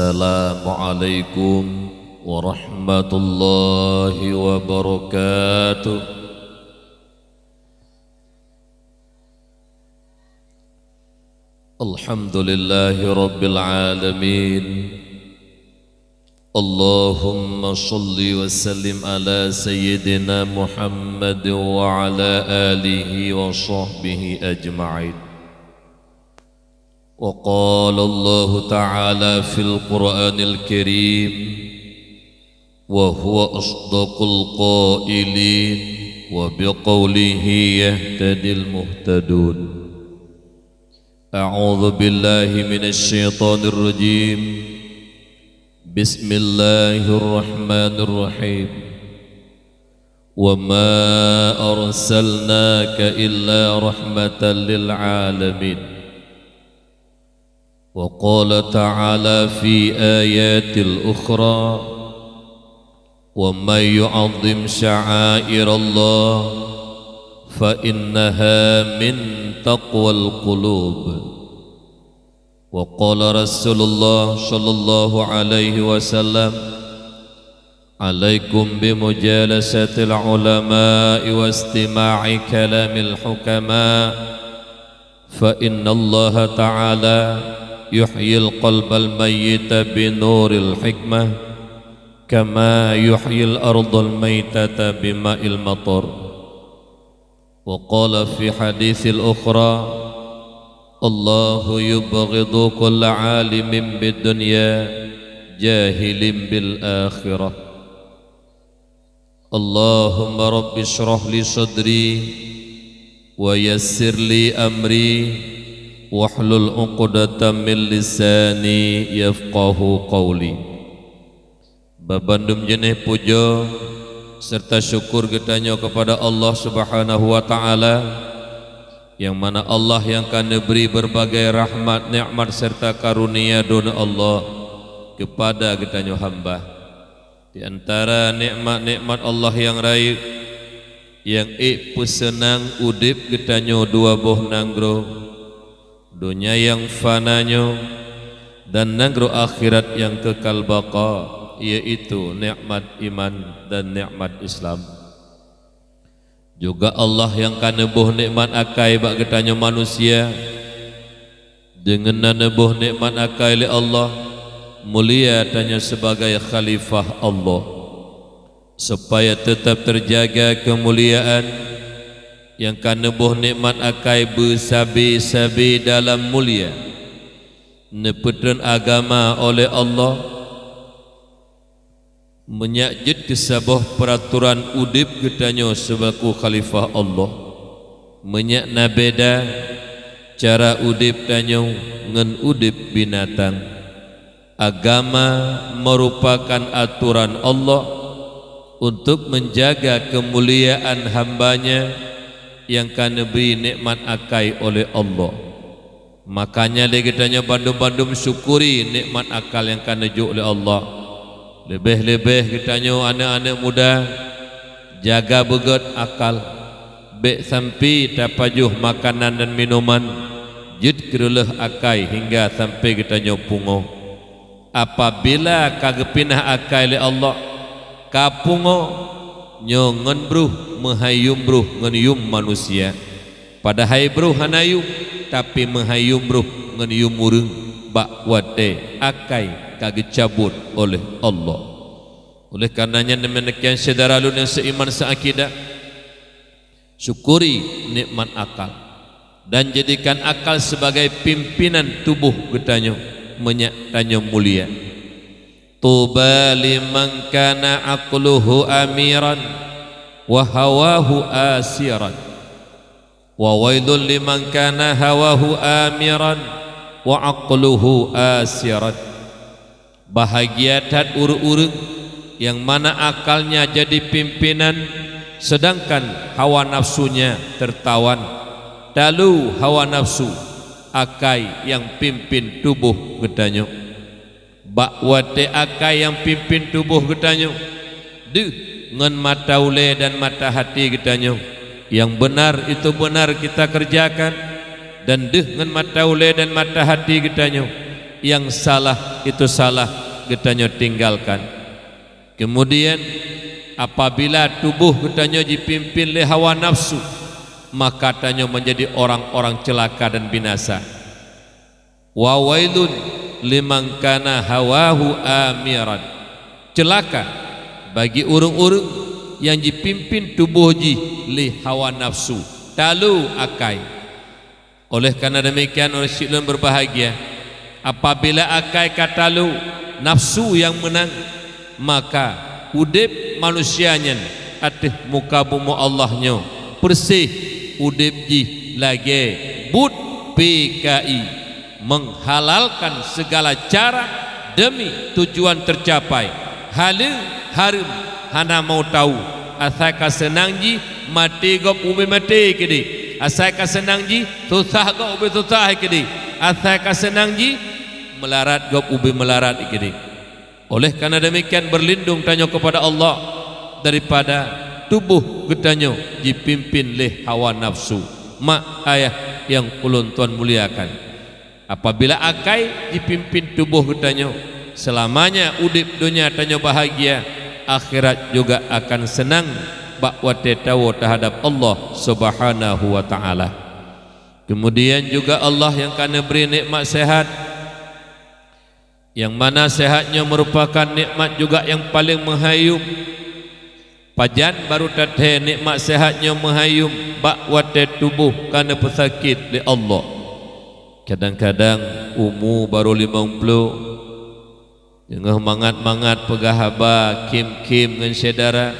Assalamualaikum warahmatullahi wabarakatuh. Alhamdulillahi rabbil alamin. Allahumma salli wa sallim ala sayyidina Muhammad wa ala alihi wa sahbihi ajma'in. Wa qala Allah ta'ala fil Qur'anil Karim wa huwa asdaqul qailin wa biqaulihi yahtadil muhtadun. A'udzu billahi minasy syaithanir rajim. Bismillahirrahmanirrahim. Wa ma arsalnaka illa rahmatan lil alamin. Wa qala ta'ala fi ayatil ukhra wa may yu'azzim sya'airallah fa innaha min taqwal qulub. Wa qala Rasulullah sallallahu alaihi wasallam alaikum bimujalasatil ulama'i wa istima'i kalamil hukama fa innallaha ta'ala yuhyil qalbal mayyita binuril hikmah kama yuhyil ardal maytata bima'il matar. Wa qala fi haditsil ukhra Allahu yubghidu kulla alimin bid dunya jahilin bil akhirah. Allahumma rabbi shrah li sadri wa yassir li amri wahlul 'uqdatam min lisani yafqahu qawli. Babandum jeneh puja serta syukur getanya kepada Allah Subhanahu wa taala, yang mana Allah yang akan beri berbagai rahmat, nikmat serta karunia dona Allah kepada getanya hamba. Di antara nikmat-nikmat Allah yang raib yang pesenang udip getanya dua boh nanggro, dunia yang fananya dan nanggro akhirat yang kekal baqa, yaitu nikmat iman dan nikmat Islam. Juga Allah yang kana buh nikmat akai bak getanya manusia, dengan nana buh nikmat akai li Allah mulia tanya sebagai khalifah Allah, supaya tetap terjaga kemuliaan yang kana buh nikmat akai bersabi-sabi dalam mulia nepetren agama oleh Allah, menyakjid kesabuh peraturan udip getanya sebagai khalifah Allah, menyakna beda cara udip tanya ngen udip binatang. Agama merupakan aturan Allah untuk menjaga kemuliaan hambanya yang kana beri nikmat akai oleh Allah. Makanya dia getanya bandum-bandum syukuri nikmat akal yang kana ju oleh Allah. Lebih-lebih kitanya anak-anak muda jaga beget akal, bek sampai tapajuh makanan dan minuman jid kereleh akai hingga sampai kitanya pungo. Apabila kagepinah akai le Allah kapungo nyongen bruh mahayum bruh ngenium manusia, pada hai bruh hanayum tapi mahayum bruh ngenium murung bak wate akai kagak cabut oleh Allah. Oleh karenanya demikian saudara lu yang seiman seakidah, syukuri nikmat akal dan jadikan akal sebagai pimpinan tubuh getanya menyatanya mulia. Tuba liman kana aqluhu amiran wa hawahu asiran wa wailul liman kana hawahu amiran wa aqluhu asiran. Bahagia tat urung-urung yang mana akalnya jadi pimpinan sedangkan hawa nafsunya tertawan. Dalu hawa nafsu akai yang pimpin tubuh getanya, bakwate akai yang pimpin tubuh getanya, deh ngan mata ule dan mata hati getanya. Yang benar itu benar kita kerjakan, dan deh ngan mata ule dan mata hati getanya yang salah itu salah getanyo tinggalkan. Kemudian apabila tubuh getanyo dipimpin oleh hawa nafsu, maka tanyo menjadi orang-orang celaka dan binasa. Wa wailun liman kana hawahu amiran. Celaka bagi urung-urung yang dipimpin tubuh ji li hawa nafsu, talu akai. Oleh karena demikian oleh syidun berbahagia, apabila akai katalu nafsu yang menang, maka udip manusianya atih muka bumi Allahnya bersih, udip ji lagi but PKI menghalalkan segala cara demi tujuan tercapai. Harum hana mau tahu asai ka senang ji mati gop ube mati kedi, asai ka senang ji susah gop ube susah kedi, asai ka senang ji melarat gop ube melarat kedi. Oleh karena demikian berlindung tanyo kepada Allah daripada tubuh getanyo dipimpin oleh hawa nafsu. Mak ayah yang ulun tuan muliakan, apabila akai dipimpin tubuh getanyo, selamanya udip dunia tanyo bahagia, akhirat juga akan senang bakwa tahu terhadap Allah Subhanahu wa taala. Kemudian juga Allah yang kana beri nikmat sehat, yang mana sehatnya merupakan nikmat juga yang paling menghayum. Pajan baru tathe nikmat sehatnya menghayum bakwa tubuh kana pesakit di Allah. Kadang-kadang umur baru 50, jangan mangat-mangat pegahaba kim-kim dengan sedara,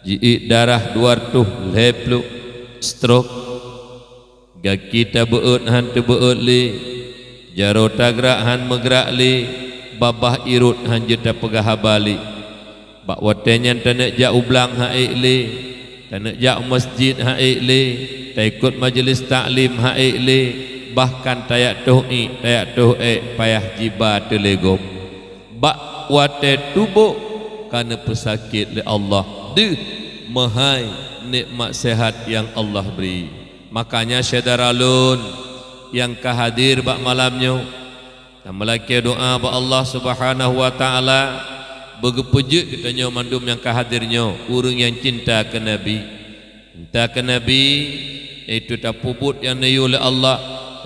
ji darah 200 leplu stroke, gaki ta beut han tu beut li, jaro tagrak han megrak li, babah irut han jeta pegahaba li. Bak watenyan tanek jak ublang haik li, tanek jak masjid haik li, ta ikut majlis taklim haik li, bahkan tayak tuh payah jiba telegop. Bak wate tubuh karena pesakit oleh Allah. Mahai nikmat sehat yang Allah beri. Makanya syadaralun yang kahadir bak malamnya, melaki doa bak Allah Subhanahu wa taala, begepujud katanya mandum yang kahadirnya urang yang cinta ke Nabi. Cinta ke Nabi itu tapubut yang nayu oleh Allah.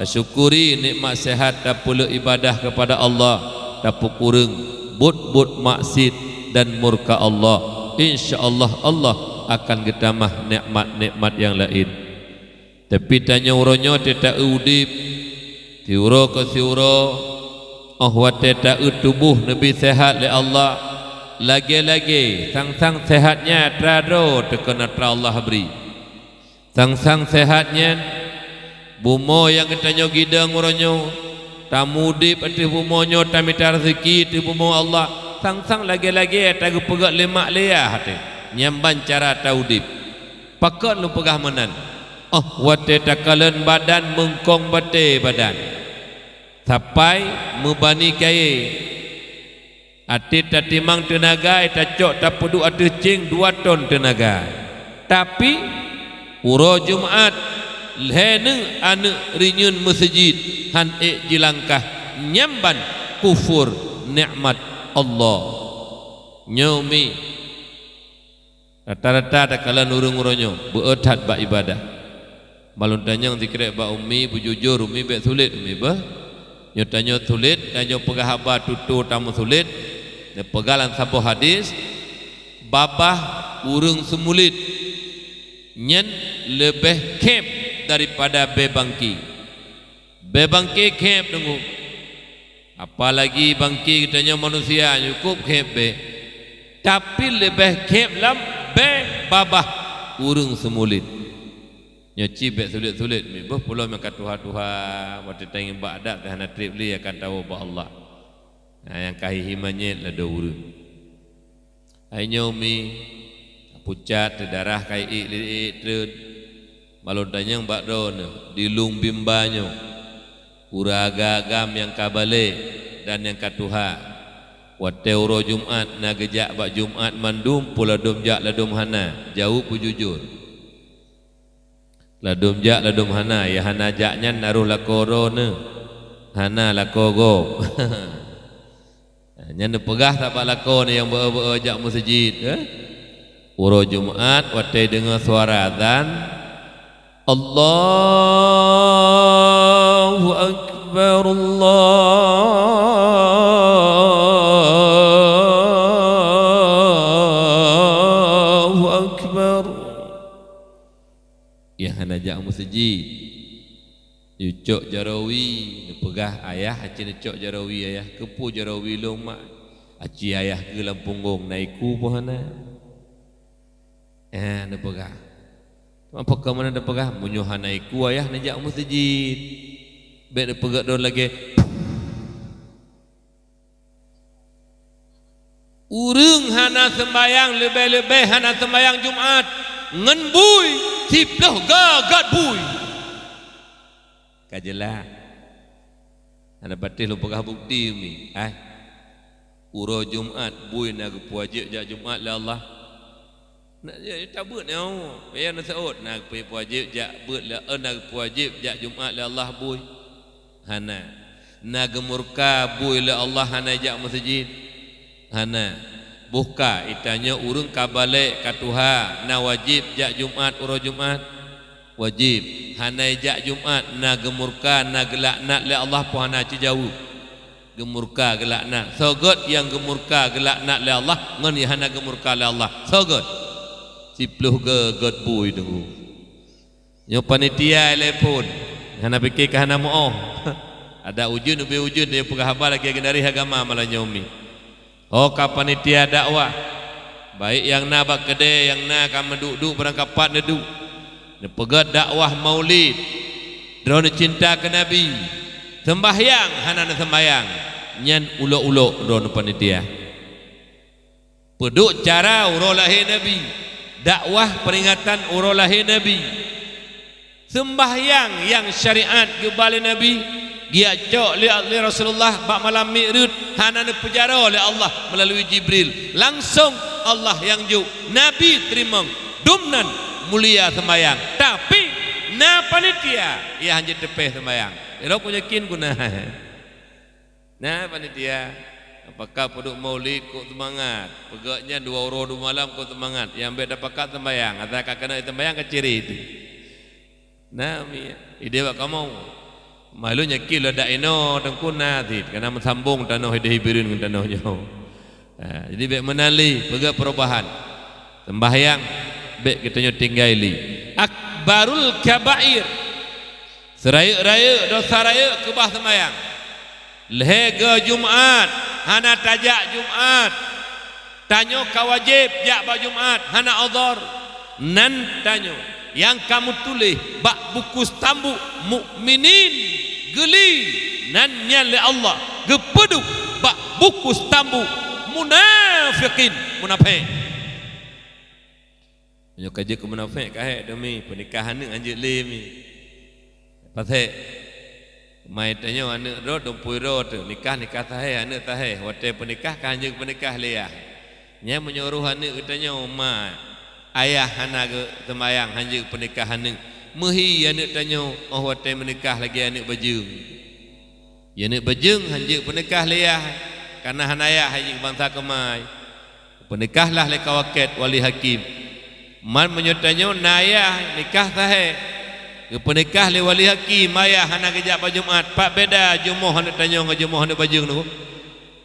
Syukuri nikmat sehat dan pula ibadah kepada Allah, dapat kurang but maksud dan murka Allah. InsyaAllah Allah akan getamah nikmat-nikmat yang lain. Tapi tanya uronyo tidak udip tiuro ke tiuro, ahwa tidak tubuh Nabi sehat oleh Allah. Lagi-lagi sang-sang sehatnya terado terkena Allah beri. Sang-sang sehatnya bumo yang katanya gidang uronyo tamudip ati bumonyo tamita rezeki ti bumo Allah, sang-sang lagi-lagi tagu pegak lemak leah hati nyamban cara taudip pakak lu pegah menan. Wate takalan badan mengkong bate badan sampai membani kaya ati tatimang tenaga eta cok tapudu ati cing 2 ton tenaga, tapi uro Jumat lene anu rinyun masjid han jilangkah nyamban kufur nikmat Allah nyomi rata-rata takalan urung-urunyo beetat bak ibadah balun tanyang dikira bak umi bujujur umi bek sulit umi bah nyotanyo sulit tanyo pegahaba tutu tamu sulit ne pegalan sabuh hadis babah urung semulit nyen lebih kep daripada bebangki. Bebangki kep tunggu. Apalagi bangki katanya manusia cukup kep be. Tapi lebih kep lam be babah urung semulit. Nyoci be sulit-sulit mi boh pulau maka tuha-tuha waktu tengin ba'dak tahana trip li akan tahu ba Allah. Nah, yang kahihimanya la do urung. Ai nyomi pucat darah kai ik treut balon tanyang bakdo dilung bimbanyo uragagam yang kabale dan yang katuha wateuro Jumat na gejak bak Jumat mandum pula dum jak ladum hana jauh pu jujur ladum jak ladum hana ya hana jaknya naruh lakoro ne hana lako go. Nyanda pegah tak pak lako ni yang ajak masjid. Uro Jumat watai dengar suara azan, Allahu Akbar, Allahu Akbar. Ya hana ajak masjid. Cok jarawi, pegah ayah aci cok jarawi ayah kepu jarawi long mak aci ayah ke lampunggung naiku pohana. Nak pegah. Apa kau mana nak pegah? Munyuhan naiku ayah najak masjid. Bet nak pegah dor lagi. Urung hana sembayang lebih-lebih hana sembayang Jumat ngenbui tiploh gagat bui. Kajelah ada batis lu pegah bukti ni uro Jumat bui nak puajib jak Jumat la Allah nak je tabut ni ya nak saud nak pergi puajib jak beut la nak puajib jak Jumat la Allah bui hana nak gemurka bui la Allah hana jak masjid hana buka itanya urung kabalik ka Tuhan na wajib jak Jumat uro Jumat wajib hanai jak Jumat na gemurka na gelaknat le Allah pun hana jauh gemurka gelaknat sogot yang gemurka gelaknat le Allah ngan yang hana gemurka le Allah sogot sipluh ke god bui tu nyo panitia telepon hana fikir ke hana moh ada ujun ubi ujun dia pegah haba lagi dari agama malah nyomi ka panitia dakwah baik yang na bak kedai yang na kam duduk berangkapat nedu pegat dakwah maulid drone cinta ke Nabi sembahyang hana sembahyang nyan ulo-ulo drone panitia peduk cara urul lahir Nabi dakwah peringatan urul lahir Nabi sembahyang yang syariat gebali Nabi dia cok li Rasulullah bak malam Mi'raj hana pejara oleh Allah melalui Jibril langsung Allah yang juk Nabi terima dumnan mulia sembayang tapi na panitia ia hanya tepeh sembayang ero punya kin guna na panitia apakah peduk maulid kok semangat pegaknya 2 oro 2 malam kok semangat yang bet dapat sembayang atau kena sembayang ke ciri itu na mi ide bak kamu malunya kilo dak ino tengkuna tit karena sambung tanah hibirin dengan tanah jauh jadi bet menali pegak perubahan sembahyang bek kita tinggali akbarul kabair seraya-raya dosa raya kebah sembayang lehega Jumat hana tajak Jumat tanyo kawajib jak ba Jumat hana udhur nan tanyo yang kamu tulis bak buku stambu mukminin geli nan nyale Allah gepeduk bak buku stambu munafikin munafik nyo kaje ke munafik kahe demi pernikahan ni anjeuk lem ni pasal mai tanyo anak ro dompui ro tu nikah tahe anak tahe wate pernikah kan anjeuk pernikah liah nya menyuruh anak tanyo ma ayah hana ke sembayang anjeuk pernikahan ni mehi anak tanyo wate menikah lagi anak bajung ya anak bajung anjeuk pernikah liah karena hanayah anjeuk bangsa kemai pernikahlah le kawaket wali hakim man menyutanyo nayah nikah tahe penikah le wali hakim ayah hana kejak pa Jumat pak beda jumuh hana tanyo ngajumuh hana bajung tu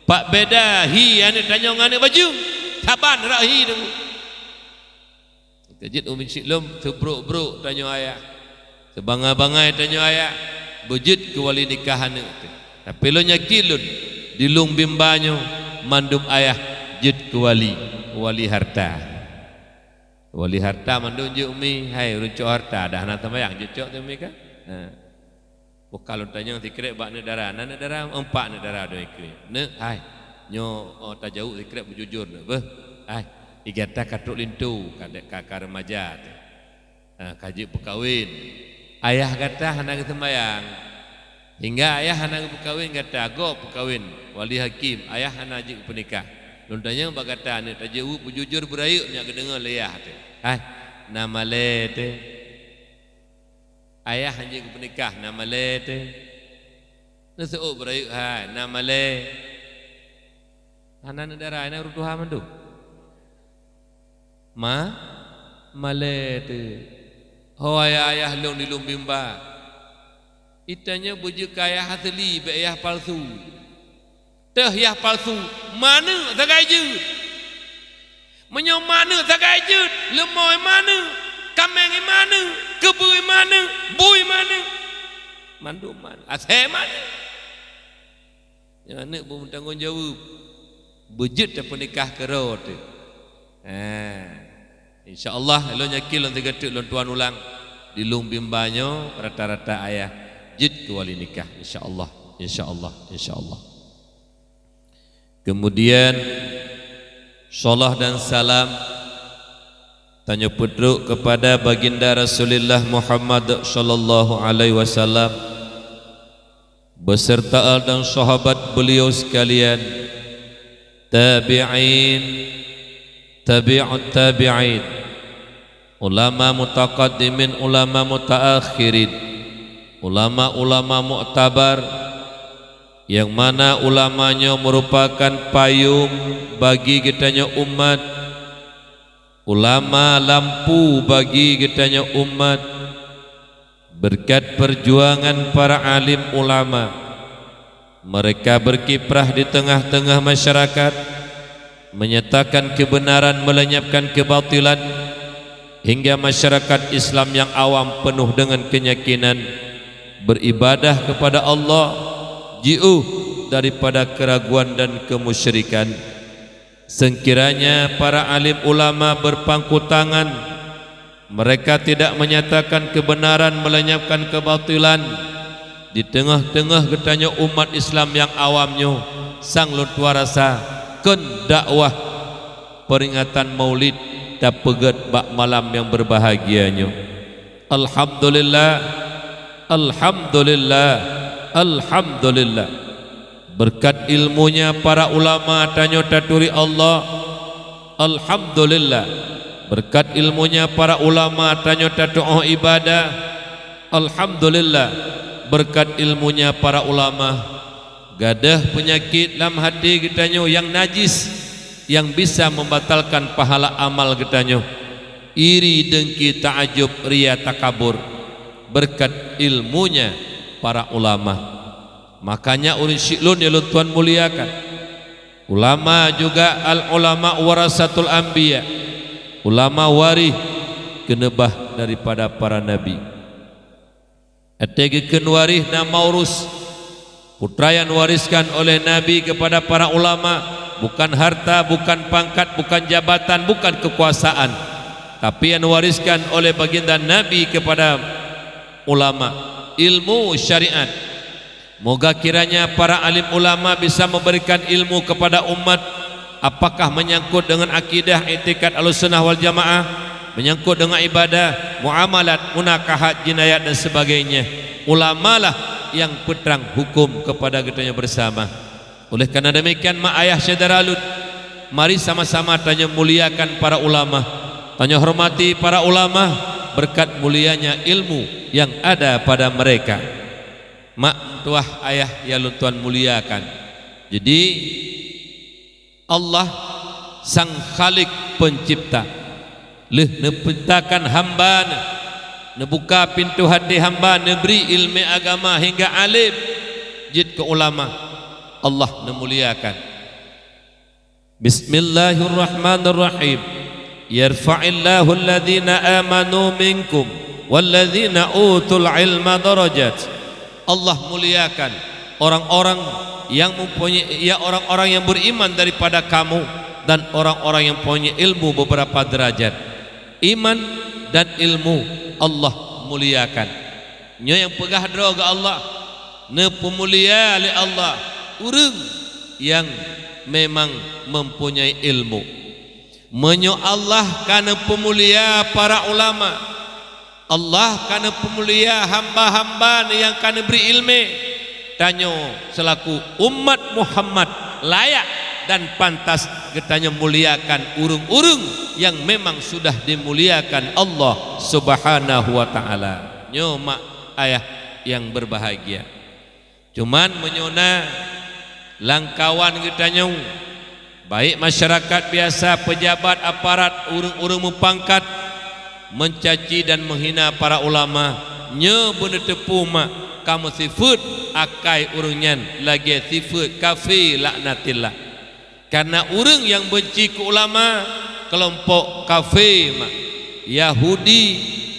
pak beda hi hana tanyo ngane bajung saban rak hi tu kejit umi siklum sebruk-bruk tanyo ayah sebangai-bangai tanyo ayah bejit ke wali nikah hana tapi lo nyakilun dilung bimbanyo mandum ayah jit ke wali harta wali harta mandunjuk mi hai runcuk harta dah nak sembayang jucuk tu mi kan kalau tanya tikrek bak negara negara 4 negara do ikut ne hai nyo tajau tikrek berjujur ne beh hai igata katuk lintu kadek kakak remaja kaji perkahwin ayah kata hendak sembayang hingga ayah hendak berkahwin kata go perkahwin wali hakim ayah hendak ajak pernikah lontanya bak kata ne tajau berjujur berayuk nya kedengar leyah tu nama lete ayah hanya pernikah nama lete Nasu'u berayu hai namale anak negara ini urut Tuhan mandu male tu ayah long di lumbimba itanya bujuk kaya hasli be ayah palsu teh yah palsu mana tagai jut menyom mana tagai jut lemoy mana kameng mana kebui mana bui mana mandu mana ashe mana yang anak pun tanggungjawab bujut dan penikah kerot. InsyaAllah lo nyakil lo tiga tuk lo tuan ulang di lung bimbanyo rata-rata ayah jid ke wali nikah insyaallah insyaallah. Kemudian salah dan salam tanya pedruk kepada baginda Rasulullah Muhammad sallallahu alaihi wasallam beserta dan sahabat beliau sekalian, tabi'in, tabi'ut tabi'in, ulama mutaqaddimin, ulama mutaakhirin, ulama-ulama mu'tabar yang mana ulamanya merupakan payung bagi kitanya umat, ulama lampu bagi kitanya umat. Berkat perjuangan para alim ulama, mereka berkiprah di tengah-tengah masyarakat, menyatakan kebenaran, melenyapkan kebatilan, hingga masyarakat Islam yang awam penuh dengan keyakinan beribadah kepada Allah, jauh daripada keraguan dan kemusyrikan. Sekiranya para alim ulama berpangku tangan, mereka tidak menyatakan kebenaran, melenyapkan kebatilan di tengah-tengah getanya umat Islam yang awamnya, sang luar rasa ken dakwah peringatan Maulid dan pegat bak malam yang berbahagianya. Alhamdulillah, alhamdulillah, alhamdulillah. Berkat ilmunya para ulama tanya taturi Allah, alhamdulillah. Berkat ilmunya para ulama tanya doa ibadah, alhamdulillah. Berkat ilmunya para ulama gadah penyakit dalam hati kitanya yang najis, yang bisa membatalkan pahala amal kitanya, iri, dengki, ta'ajub, riya, takabur. Berkat ilmunya para ulama. Makanya ulun syi'lun ya Tuhan muliakan, ulama juga al ulama warasatul anbiya, ulama warih kenebah daripada para nabi. Ategekeun warih na maurus, putra yang wariskan oleh nabi kepada para ulama, bukan harta, bukan pangkat, bukan jabatan, bukan kekuasaan, tapi yang wariskan oleh baginda nabi kepada ulama, ilmu syariat. Moga kiranya para alim ulama bisa memberikan ilmu kepada umat, apakah menyangkut dengan akidah, i'tikad Ahlussunnah wal Jamaah, menyangkut dengan ibadah, muamalat, munakahat, jinayat dan sebagainya. Ulamalah yang peterang hukum kepada kitanya bersama. Oleh karena demikian, mak ayah syedaralut, mari sama-sama tanya muliakan para ulama, tanya hormati para ulama, berkat mulianya ilmu yang ada pada mereka. Mak tuah ayah ya lu Tuhan muliakan. Jadi Allah sang khalik pencipta, leh nepentakan hamba, nebuka pintu hati hamba, neberi ilmu agama hingga alim, jid ke ulama. Allah memuliakan. Bismillahirrahmanirrahim. Yarfa'illahu alladhina amanu minkum walladhina utul ilma darajat. Allah muliakan orang-orang yang mempunyai, ya orang-orang yang beriman daripada kamu dan orang-orang yang punya ilmu beberapa derajat. Iman dan ilmu Allah muliakan. Nya yang pegah droga Allah, ne pemulia oleh Allah, urang yang memang mempunyai ilmu. Menyo Allah karena pemulia para ulama, Allah karena pemulia hamba-hamba yang karena beri ilmu. Tanyo selaku umat Muhammad layak dan pantas kitanya muliakan urung-urung yang memang sudah dimuliakan Allah Subhanahu wa taala. Nyo mak ayah yang berbahagia. Cuman menyona langkawan kita baik masyarakat biasa, pejabat, aparat, urang-urang mempangkat mencaci dan menghina para ulama, nya bener tepu mak kamu sifat akai urungnyan lagi sifat kafir laknatillah. Karena orang yang benci ke ulama kelompok kafir mak, Yahudi,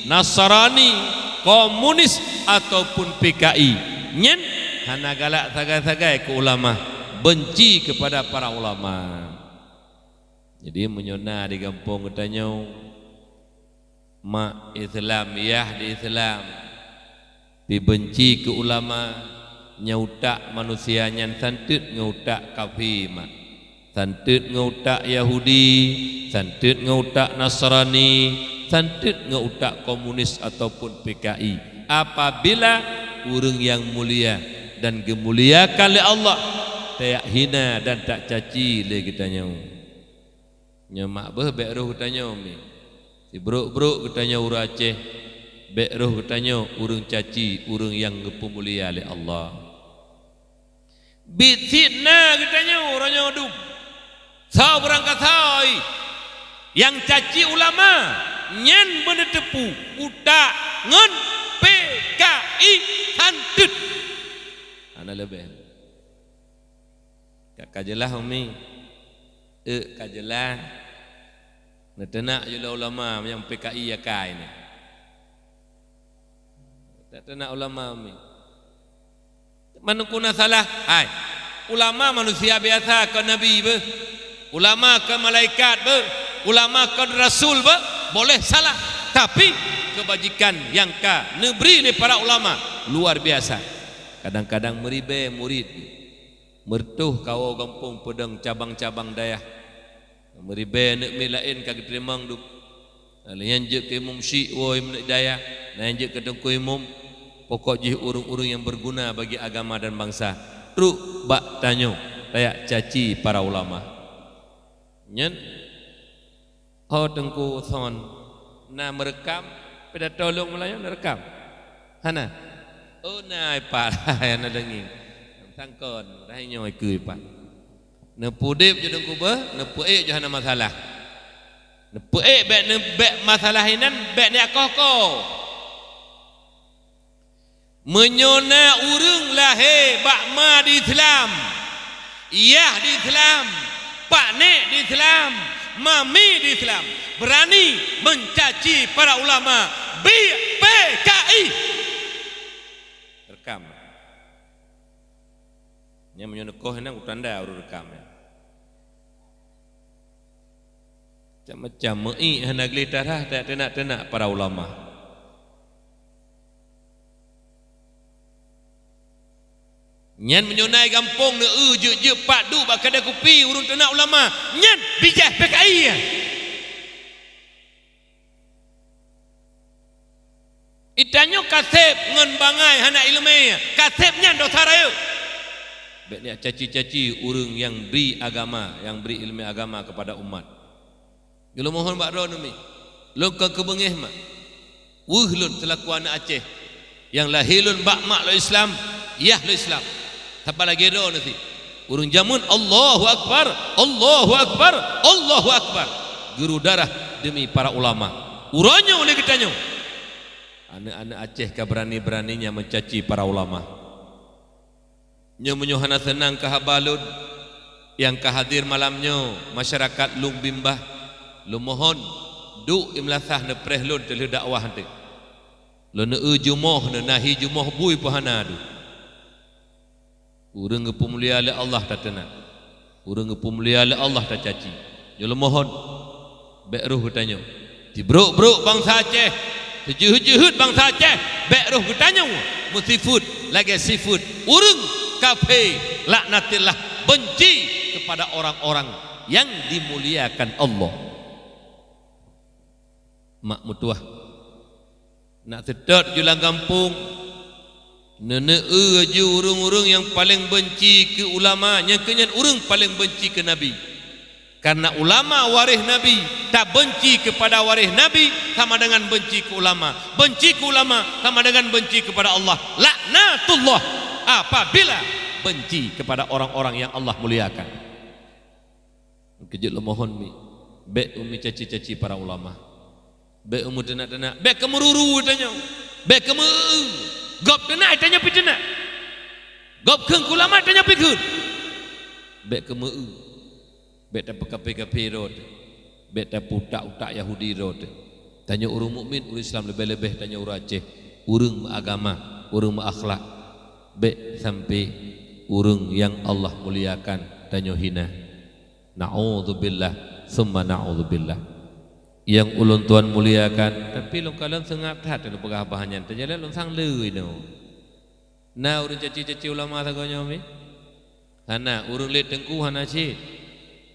Nasrani, komunis ataupun PKI, nyen hana galak sagai-sagai ke ulama, benci kepada para ulama. Jadi menyona di kampung katanya mak Islam yah di Islam dibenci ke ulama, nyautak manusia nyan santut ngautak kafir mak, santut ngautak Yahudi, santut ngautak Nasrani, santut ngautak komunis ataupun PKI. Apabila orang yang mulia dan gemuliakan oleh Allah tak hina dan tak caci le kitanya. Nyamak beh bek roh kitanya mi. Si bruk-bruk kitanya urang Aceh, bek roh kitanya urang caci, urang yang gepemulia oleh Allah. Bititna kitanya urangnya hidup. Sao berangkat sai. Yang caci ulama nyen bener tepu utak ngen PKI santut. Ana lebih. Kajelah umi, kajelah. Nak jula ulama yang PKI ya kai ni. Tak nak ulama umi. Mana kuna salah? Hai, ulama manusia biasa ke nabi be, ulama ke malaikat be, ulama ke rasul be, boleh salah. Tapi kebajikan yang ka negeri ni para ulama luar biasa. Kadang-kadang meribe murid mertuh kau kampung pedang cabang-cabang dayah meribe nak milain kagak terima duk lain je ke imam syik woi menak dayah lain je ke dengku imam pokok je urung-urung yang berguna bagi agama dan bangsa truk bak tanyo tayak caci para ulama nyen ho dengku son na merekam pada tolong Melayu merekam hana oh nai pa ana denging sangkon dah nyoi kui pa ne pudip je dengku be ne puek je hana masalah ne puek bek masalah inan bek ni akoh menyona urang lahir bakma di Islam, iyah di Islam, pak nek di Islam, mami di Islam, berani mencaci para ulama PKI. Rekam. Nya menyonekoh nang utanda urut rekam. Macam-macam mei hana gelitarah tak tenak-tenak para ulama. Nyan menyonai kampung ne je pak du bak kedai kopi urun tenak ulama. Nyan bijah PKI ya. Itanyo kasep ngan bangai hana ilmu kasep nyan dosa raya. Bek ni caci-caci urang yang beri agama, yang beri ilmu agama kepada umat. Kalau mohon bak ron mi. Lon ke kebengih mak. Wuhlun selaku anak Aceh yang lahirun bak mak lo Islam, yah lo Islam. Siapa lagi ron nanti? Urang jamun Allahu Akbar, Allahu Akbar, Allahu Akbar. Guru darah demi para ulama. Uranya oleh kitanya. Anak-anak Aceh ke berani-beraninya mencaci para ulama. Nya menyuhana senang ke habalud yang kehadir malamnya masyarakat lung bimbah lu mohon du imlasah ne prehlun telu dakwah nanti. Lu ne jumoh ne nahi jumoh bui pahana du. Urang gepemulia oleh Allah tak tenang. Urang gepemulia oleh Allah tak caci. Yo mohon bek ruh tanya. Dibruk-bruk bangsa Aceh. Sejuhud-juhud bangsa Aceh, bek ruh tanya. Musifut lagi sifut. Urang kafir laknatillah benci kepada orang-orang yang dimuliakan Allah. Mak mutuah nak sedot julang kampung nenek je urung-urung yang paling benci ke ulama, yang kenyan urung paling benci ke Nabi. Karena ulama waris Nabi, tak benci kepada waris Nabi sama dengan benci ke ulama. Benci ke ulama sama dengan benci kepada Allah. Laknatullah apabila benci kepada orang-orang yang Allah muliakan. Kejut mohon mi, baik umi caci-caci para ulama, baik umu tenak-tenak, baik kemeruru tanya, baik gop tenak tanya pi tenak, gop keung ulama tanya pi keung, baik baik tak pekapi-kapi rod, baik tak putak-utak Yahudi rod. Tanya urang mukmin, urang Islam lebih-lebih tanya urang Aceh, urang agama, urang akhlak, baik sampai urang yang Allah muliakan tanya hina. Na'udzubillah summa na'udzubillah. Yang ulun tuan muliakan tapi lu kalian sengap tat lu pegah bahannya terjadi lu sang leui no. Na urang caci-caci ulama sagonya mi. Hana urang let tengku hana ci.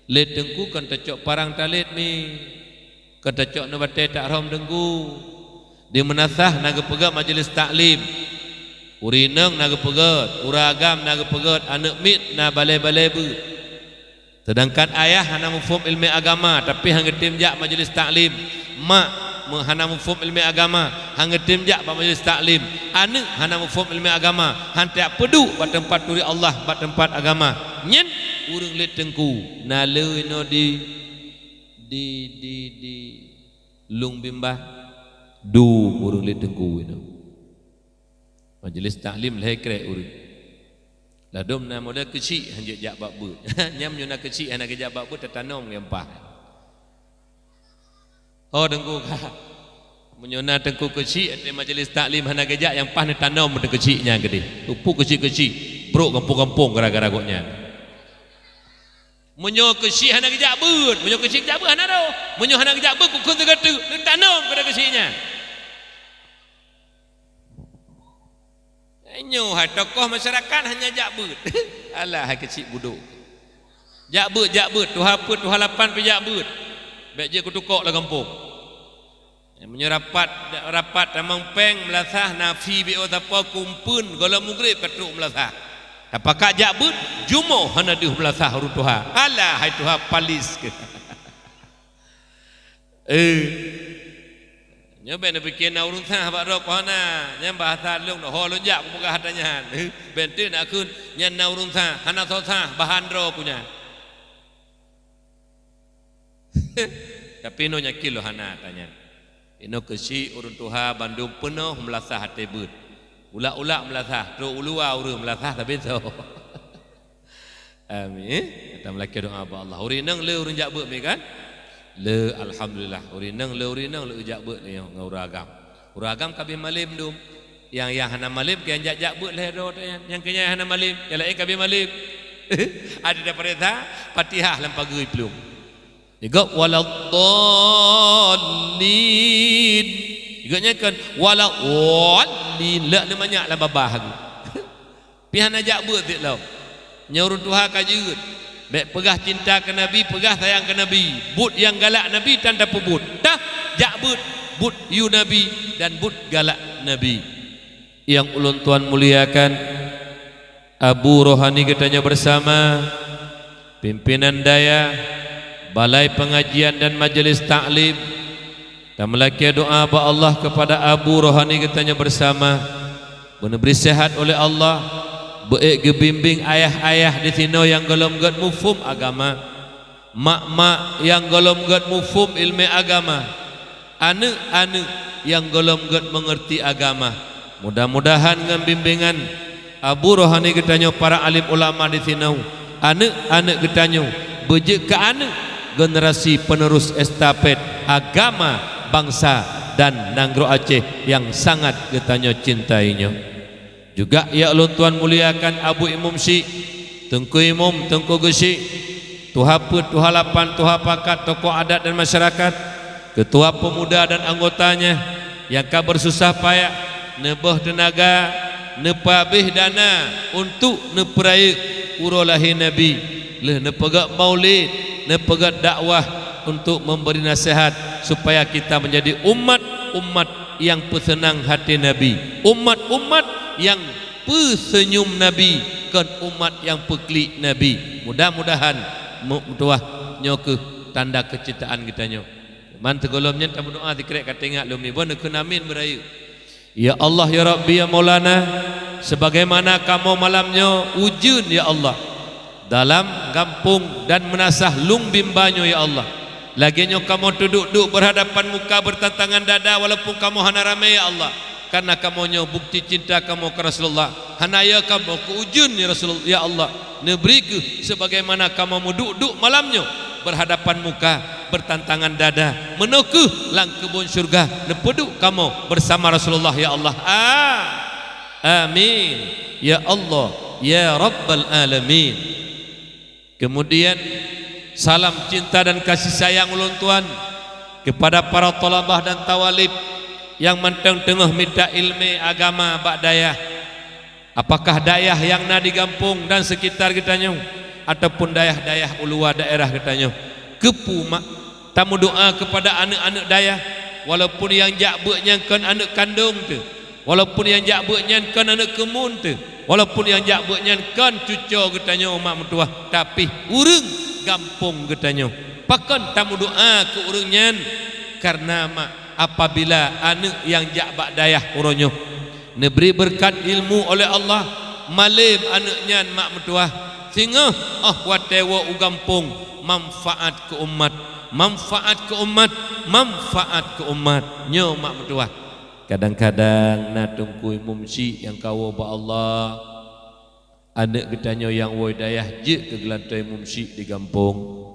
Let tengku kan tecok parang talit mi. Kan tecok na bate tak rom tengku. Dia menasah naga pegat majlis taklim. Urineng naga pegat, uragam naga pegat, anak mit na balai-balai bu. Sedangkan ayah hana mufhum ilmu agama tapi hang timjak majlis taklim, mak hana mufhum ilmu agama hang timjak majlis taklim, anak hana mufhum ilmu agama hang tak pedu bat tempat turi Allah bat tempat agama. Nyen urang let tengku na leuino di lung bimbah du urang let tengku ino. Majlis taklim leh krek urang. Lah dom na modal kecil hanya jak bab but. Nyam nyuna kecil anak jak bab but tertanam ngempah. Oh dengku ka. Menyuna tengku kecil di majlis taklim hana gejak yang pah ni tanam benda kecilnya gede. Tupu kecil-kecil, bro kampung-kampung gara-gara goknya. Menyo kecil hana gejak but, menyo kecil gejak but hana do. Menyo hana gejak but kukun tegatu, tanam pada kecilnya. Enyo hai tokoh masyarakat hanya jakbut. Alah hai kecil buduk. Jakbut tuha put tuha lapan pi jakbut. Baik je kutukok lah kampung. Menyo rapat tamang peng melasah nafi bi otapa kumpun gola maghrib katuk melasah. Apakah jakbut jumo hana diu melasah ru tuha. Alah hai tuha palis ke. Nyoba nak bikin urung sah bak rok hana nyam bahasa lung ho lonjak buka hatanya bente nak kun nyan urung sah hana sah bahan ro punya. Tapi no nyakil lo hana tanya. Ino kesi urung tuha Bandung penuh melasah hati but. Ulak-ulak melasah, tro ulua urung melasah tapi so. Amin. Kita melaki doa ba Allah. Urinang le urung jak but mi kan? Le alhamdulillah urinang le ujak bet ni nguragam. Uragam kabeh malim dum. Yang hana malim ke jak bet le ro yang kenya hana malim, yang lain kabeh malim. Ada daripada Fatihah lam pagi pelum. Juga waladdallin. Juga kan waladdallin la ni banyak lah babah. Pi hana jak bet dik law. Nyaurun Tuhan kajut. Baik pegah cinta ke Nabi, pegah sayang ke Nabi. But yang galak Nabi tanda pebut. Dah, jak but you Nabi dan but galak Nabi. Yang ulun tuan muliakan Abu Rohani katanya bersama pimpinan daya balai pengajian dan majelis taklim. Dan melaki doa ba Allah kepada Abu Rohani katanya bersama beri sehat oleh Allah. Baik gebimbing ayah-ayah di sini yang golom gat mufhum agama, mak-mak yang golom gat mufhum ilmu agama, anak-anak yang golom gat mengerti agama. Mudah-mudahan dengan bimbingan Abu Rohani ketanyo para alim ulama di sini, anak-anak ketanyo bejek ke anak generasi penerus estafet agama bangsa dan Nanggro Aceh yang sangat ketanyo cintainya. Juga ya Allah tuan muliakan Abu Imam Syekh, Tengku Imam, Tengku Gesi, Tuha Put, Tuha Lapan, Tuha Pakat, tokoh adat dan masyarakat, ketua pemuda dan anggotanya yang kau bersusah payah nebah tenaga, nepabih dana untuk neperaya urolahi Nabi, leh nepegak maulid, nepegak dakwah untuk memberi nasihat supaya kita menjadi umat-umat yang pesenang hati Nabi, umat-umat yang pesenyum Nabi, kan umat yang peklik Nabi. Mudah-mudahan tuah nyoke tanda kecintaan kita nyo. Man tegolomnya tamu doa dikrek katengak lum ni bon ke amin beraya. Ya Allah ya Rabbi ya Maulana, sebagaimana kamu malamnya ujun ya Allah dalam kampung dan menasah lung bimbanyo ya Allah. Laginya kamu duduk berhadapan muka bertantangan dada walaupun kamu hana ramai ya Allah, karena kamu bukti cinta kamu ke Rasulullah. Hanaya kamu ke ujun ya Rasulullah ya Allah, neberiku sebagaimana kamu duduk malamnya berhadapan muka bertantangan dada menukuh lang kebun syurga nepeduk kamu bersama Rasulullah ya Allah. Amin ya Allah ya Rabbal Alamin. Kemudian salam cinta dan kasih sayang ulun tuan kepada para talabah dan tawalib yang menteng tengah minta ilmu agama bak dayah. Apakah dayah yang na di kampung dan sekitar kitanya ataupun dayah-dayah ulua daerah kitanya, kepu mak tamu doa kepada anak-anak dayah, walaupun yang jakbeknya kan anak kandung tu, walaupun yang jakbeknya kan anak kemun tu, walaupun yang jakbeknya kan cucu kitanya mak mentua, tapi urang kampung kitanya pakan tamu doa ke urangnya, karena mak apabila anak yang jakbak dayah uronyo neberi berkat ilmu oleh Allah malim anaknya mak mentua sehingga watewa ugampung manfaat ke umat, manfaat ke umat, manfaat ke umat nyo mak mentua. Kadang-kadang na tungkui mumsi yang kawo ba Allah anak kitanya yang woi dayah je ke gelantai mumsi di kampung.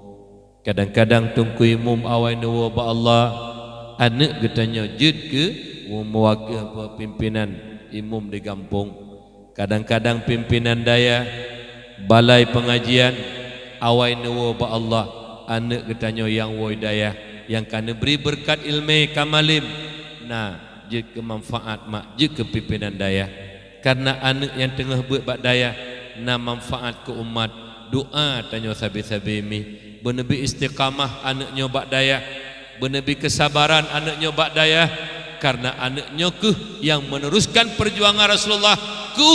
Kadang-kadang tungkui mum awai nawa ba Allah anak kitanya je ke mewakil pimpinan imam di kampung. Kadang-kadang pimpinan daya balai pengajian awai nawa ba Allah anak kitanya yang woi daya yang kana beri berkat ilmu kamalim nah je ke manfaat mak je ke pimpinan daya, karena anak yang tengah buat bak daya na manfaat ke umat. Doa tanya sabi-sabi mi benebi istiqamah anaknya bak daya, benebi kesabaran anaknya bak daya, karena anaknya ke yang meneruskan perjuangan Rasulullah ke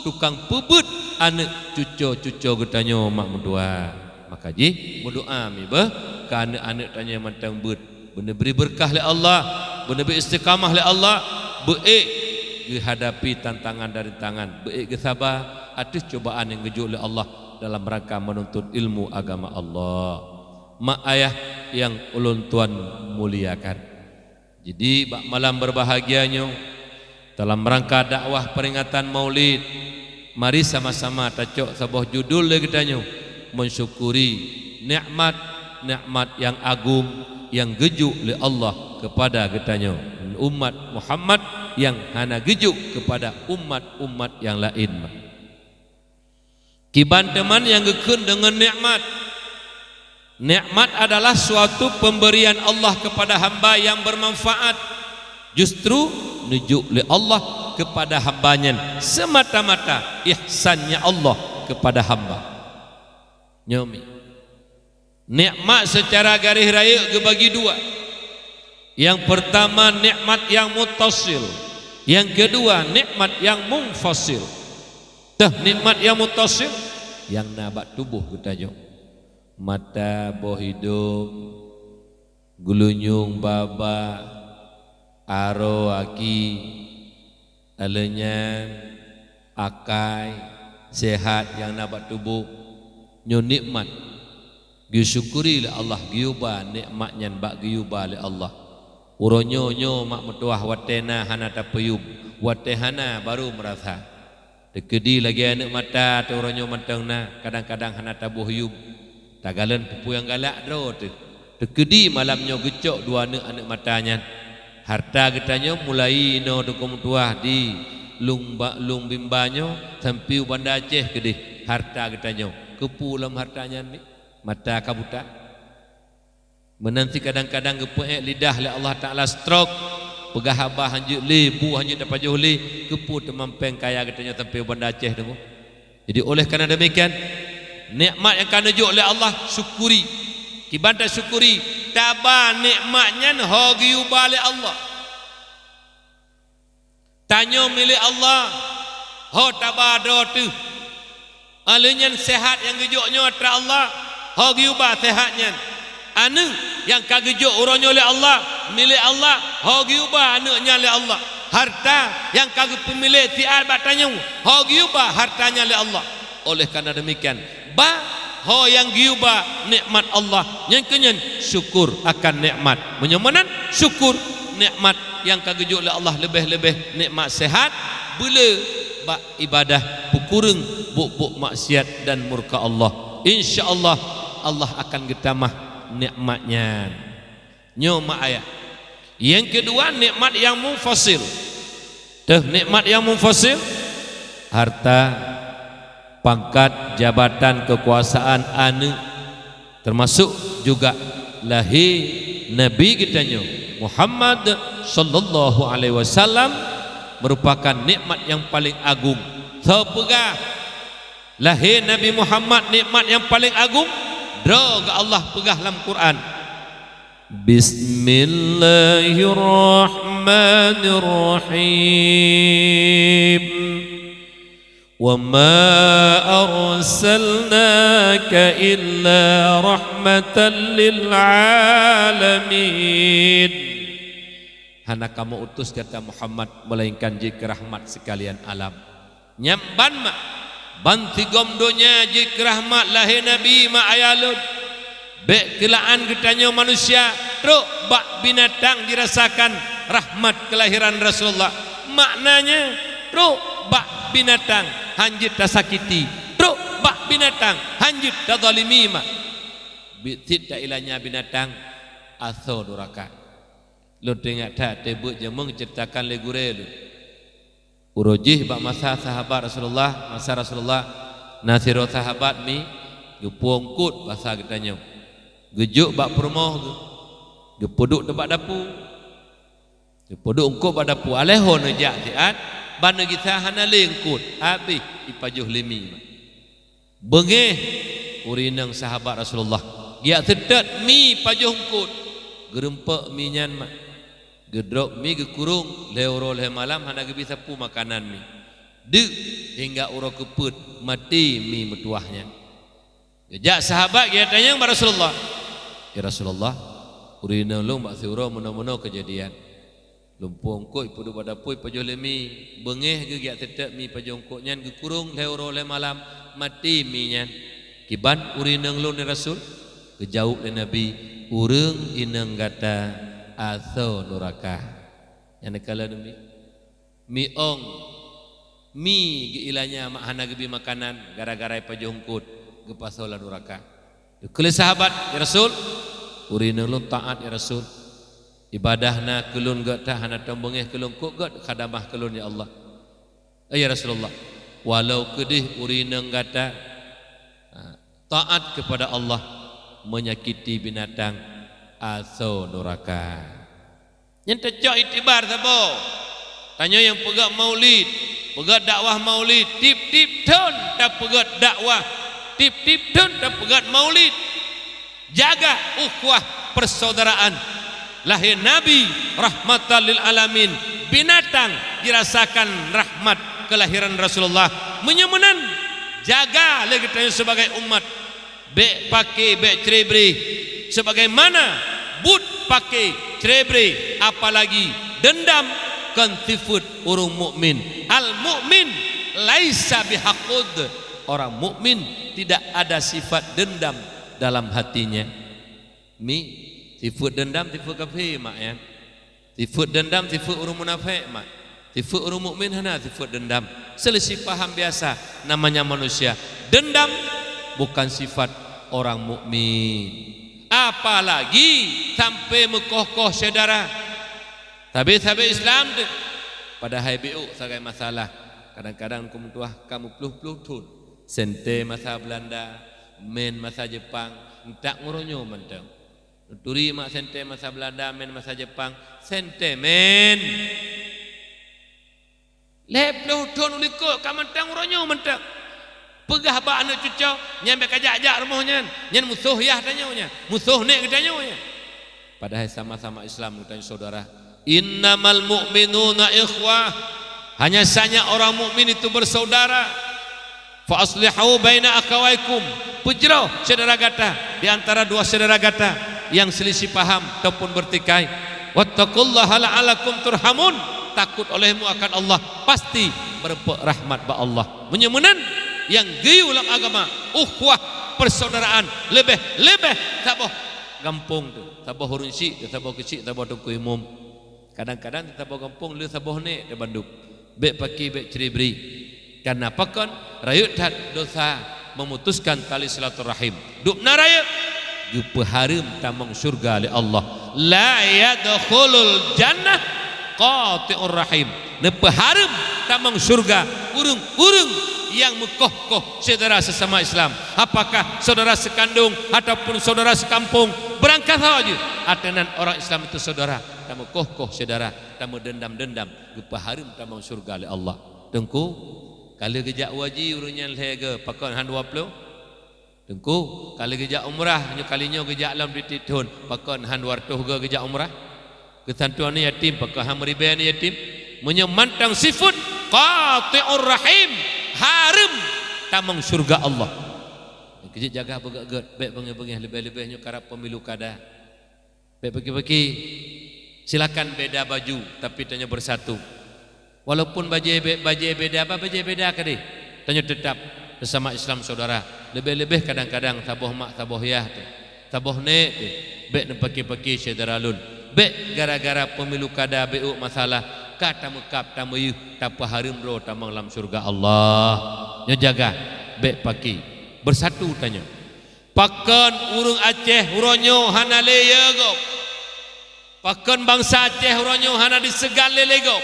tukang pebut anak cucu getanya mak mentua. Maka ji berdoa mi bah ke anak-anak tanya mantang but bener beri berkah oleh Allah, bener beri istiqamah oleh Allah, baik dihadapi tantangan dari tangan, baik sabar atas cobaan yang gejuk oleh Allah dalam rangka menuntut ilmu agama Allah. Mak ayah yang ulun tuan muliakan, jadi bak malam berbahagianya dalam rangka dakwah peringatan Maulid, mari sama-sama tacok sebuah judul lagi tanya, mensyukuri nikmat yang agung yang gejuk oleh Allah kepada kitanya umat Muhammad yang hana gejuk kepada umat-umat yang lain. Kiban teman yang gekun dengan nikmat. Nikmat adalah suatu pemberian Allah kepada hamba yang bermanfaat. Justru nujuk oleh Allah kepada hambanya semata-mata ihsannya Allah kepada hamba. Nyomi nikmat secara garis raya dibagi dua. Yang pertama nikmat yang muttasil, yang kedua nikmat yang munfasil. Nikmat yang muttasil yang nabat tubuh kita mata, boh hidung, gulunyung baba, aro aki, alenya akai sehat yang nabat tubuh nyo nikmat. Disyukuri oleh Allah giuba nikmatnya bak giuba oleh Allah. Uronyo mak metuah watena hana tapayub, watehana baru merasa. Dekedi lagi anak mata tu uronyo mantangna kadang-kadang hana tabuh yub. Tagalan pupu yang galak dro tu. Dekedi malamnya gecok dua anak matanya. Harta kitanya mulai no dukum tuah di lung bimbanyo sampai Banda Aceh kedih harta kitanya. Kepulam hartanya ni mata kabuta menanti kadang-kadang gepuek lidah oleh Allah Ta'ala stroke pegah abah hanjuk lebu hanjuk dapat johli kepu temampeng kaya katanya sampai Banda Aceh tu. Jadi oleh kerana demikian nikmat yang kena juk oleh Allah syukuri, kibanda syukuri tabah nikmatnya hogi ubale Allah tanya milik Allah ho tabah do tu alunyan sehat yang gejoknya atra Allah hogi ubah sehatnya anu yang kagejuk uronyo oleh Allah milik Allah hogi ubah anaknya oleh Allah harta yang kagak pemilik tiar batanya ho giuba hartanya oleh Allah. Oleh karena demikian ho yang giuba nikmat Allah yang kenyan syukur akan nikmat menyemenan syukur nikmat yang kagak oleh Allah lebih-lebih nikmat sehat bila ibadah pukureng buk-buk maksiat dan murka Allah. InsyaAllah Allah akan getamah nikmatnya. Nyoma ayat. Yang kedua nikmat yang munfasil. Nikmat yang munfasil harta, pangkat, jabatan, kekuasaan anu termasuk juga lahir Nabi kita Muhammad sallallahu alaihi wasallam merupakan nikmat yang paling agung. Sepegah lahir Nabi Muhammad nikmat yang paling agung. Droga Allah pegah dalam Quran. Bismillahirrahmanirrahim. Wa ma arsalnaka illa rahmatan lil alamin. Hana kamu utus kata Muhammad melainkan jika rahmat sekalian alam. Nyamban mak banti gomdonya jika rahmat lahir Nabi ma ayalud. Bek kelaan getanya manusia truk bak binatang dirasakan rahmat kelahiran Rasulullah. Maknanya truk bak binatang hanjit tasakiti, truk bak binatang hanjit tadzalimi mak. Tidak ilahnya binatang atau duraka. Lu tengok tak tebuk je menceritakan legure lu. Urujih bak masa sahabat Rasulullah, masa Rasulullah nasiro sahabat mi gepuongkut bahasa getanya. Gejuk bak permoh tu. Gepuduk debat dapur. Gepuduk ungkut bak dapur. Aleho nejak tiat bana kita hana lengkut habis ipajuh limi. Bengeh urinang sahabat Rasulullah. Dia tedat mi pajuh ungkut. Gerempak minyan mak. Gedrok mi gekurung leoro le malam hana gebi sapu makanan mi. Dek hingga uro keput mati mi metuahnya. Jejak sahabat dia tanya kepada Rasulullah. Ya Rasulullah, urina lu mak siuro mena-mena kejadian. Lumpung koi pudu pada pui pajuh lemi bengeh ge giat tetek mi pajuh kok-nyan gekurung leoro le malam mati mi nyan. Kiban urina lu ni Rasul kejauh le Nabi urang inang gata atau nuraka. Yang kala demi mi ong mi ge ilanya mak hana gebi makanan gara-gara pajuh kut ge pasola nuraka. Kele sahabat ya Rasul urina lu taat ya Rasul. Ibadahna kelun gak tahana tambengeh kelun kok gak kadamah kelun ya Allah. Ya Rasulullah, walau kedih urina gata taat kepada Allah menyakiti binatang atau neraka. Yang terjak itibar sabo. Tanya yang pegat maulid, pegat dakwah maulid, tip-tip ton tak pegat dakwah, tip-tip ton tak pegat maulid. Jaga ukhuwah persaudaraan. Lahir Nabi rahmatan lil alamin, binatang dirasakan rahmat kelahiran Rasulullah. Menyemenan jaga lagi tanya sebagai umat bek pakai bek cerebre sebagaimana but pakai cerebre apalagi dendam kan sifat orang mukmin. Al mukmin laisa bihaqud. Orang mukmin tidak ada sifat dendam dalam hatinya. Mi sifat dendam sifat kafir mak ya. Sifat dendam sifat orang munafik mak. Sifat orang mukmin hana sifat dendam. Selisih paham biasa namanya manusia. Dendam bukan sifat orang mukmin. Apalagi sampai mekoh-koh saudara. Tapi Islam pada HBU sebagai masalah. Kadang-kadang kamu peluh-peluh tun. Sente masa Belanda, men masa Jepang, tak nguronyo mentang. Turi mak sente masa Belanda, men masa Jepang, sente men. Lepluh tun ulikut, kamu tak nguronyo mentang. Pegah ba anak cucu, nyampe kajak-jak rumahnya, nyen musuh yah tanyanya, musuh nek tanyanya. Padahal sama-sama Islam tanya saudara. Innamal mu'minuna ikhwah. Hanya saja orang mukmin itu bersaudara. Fa aslihu baina akhawaikum. Pujrau saudara gata di antara dua saudara gata yang selisih paham ataupun bertikai. Wattaqullaha la'alakum turhamun. takut olehmu akan Allah, pasti berpek rahmat ba Allah. Menyemunan yang giu dalam agama, ukhuwah persaudaraan, lebih taboh gampung tu, taboh hurun syik, taboh kecil, taboh tungku umum. Kadang-kadang taboh gampung le taboh ni di Bandung. Bek paki bek ceribri. Karena pakon rayut tat dosa memutuskan tali silaturahim. Dupna rayut gepehareum tamang surga oleh Allah. La yadkhulul jannah qati'ur rahim. Nepehareum tamang surga urung-urung yang mekoh-koh saudara sesama Islam. Apakah saudara sekandung ataupun saudara sekampung, berangkat saja atenan orang Islam itu saudara. Tamu koh-koh saudara, tamu dendam-dendam gepehareum tamang surga oleh Allah. Tengku kalau gejak waji urunnya lege pakon han 20. Tengku kalau gejak umrah nyo kalinya gejak lam dititun pakon han 200 ge gejak umrah. Kesantuan ni yatim pakon han ribe ni yatim. Menyemantang sifat qati'ur rahim, harum tamang surga Allah. Kejak jaga begat-begat baik bengih-bengih lebih-lebih nyo karap pemilu kada. Baik bagi-bagi silakan beda baju tapi tanya bersatu. Walaupun baju beda apa baju beda kadi, tanya tetap bersama Islam saudara. Lebih-lebih kadang-kadang taboh mak taboh yah tu, taboh ne tu, bek nepaki-paki saudara lun, bek gara-gara pemilu kada beu masalah, kata mekap tamu yu, tapa harum bro tamang lam surga Allah. Nya jaga bek paki bersatu tanya. Pakon urung Aceh uronyo hanale yego. Pakon bangsa Aceh uronyo hana disegal lego.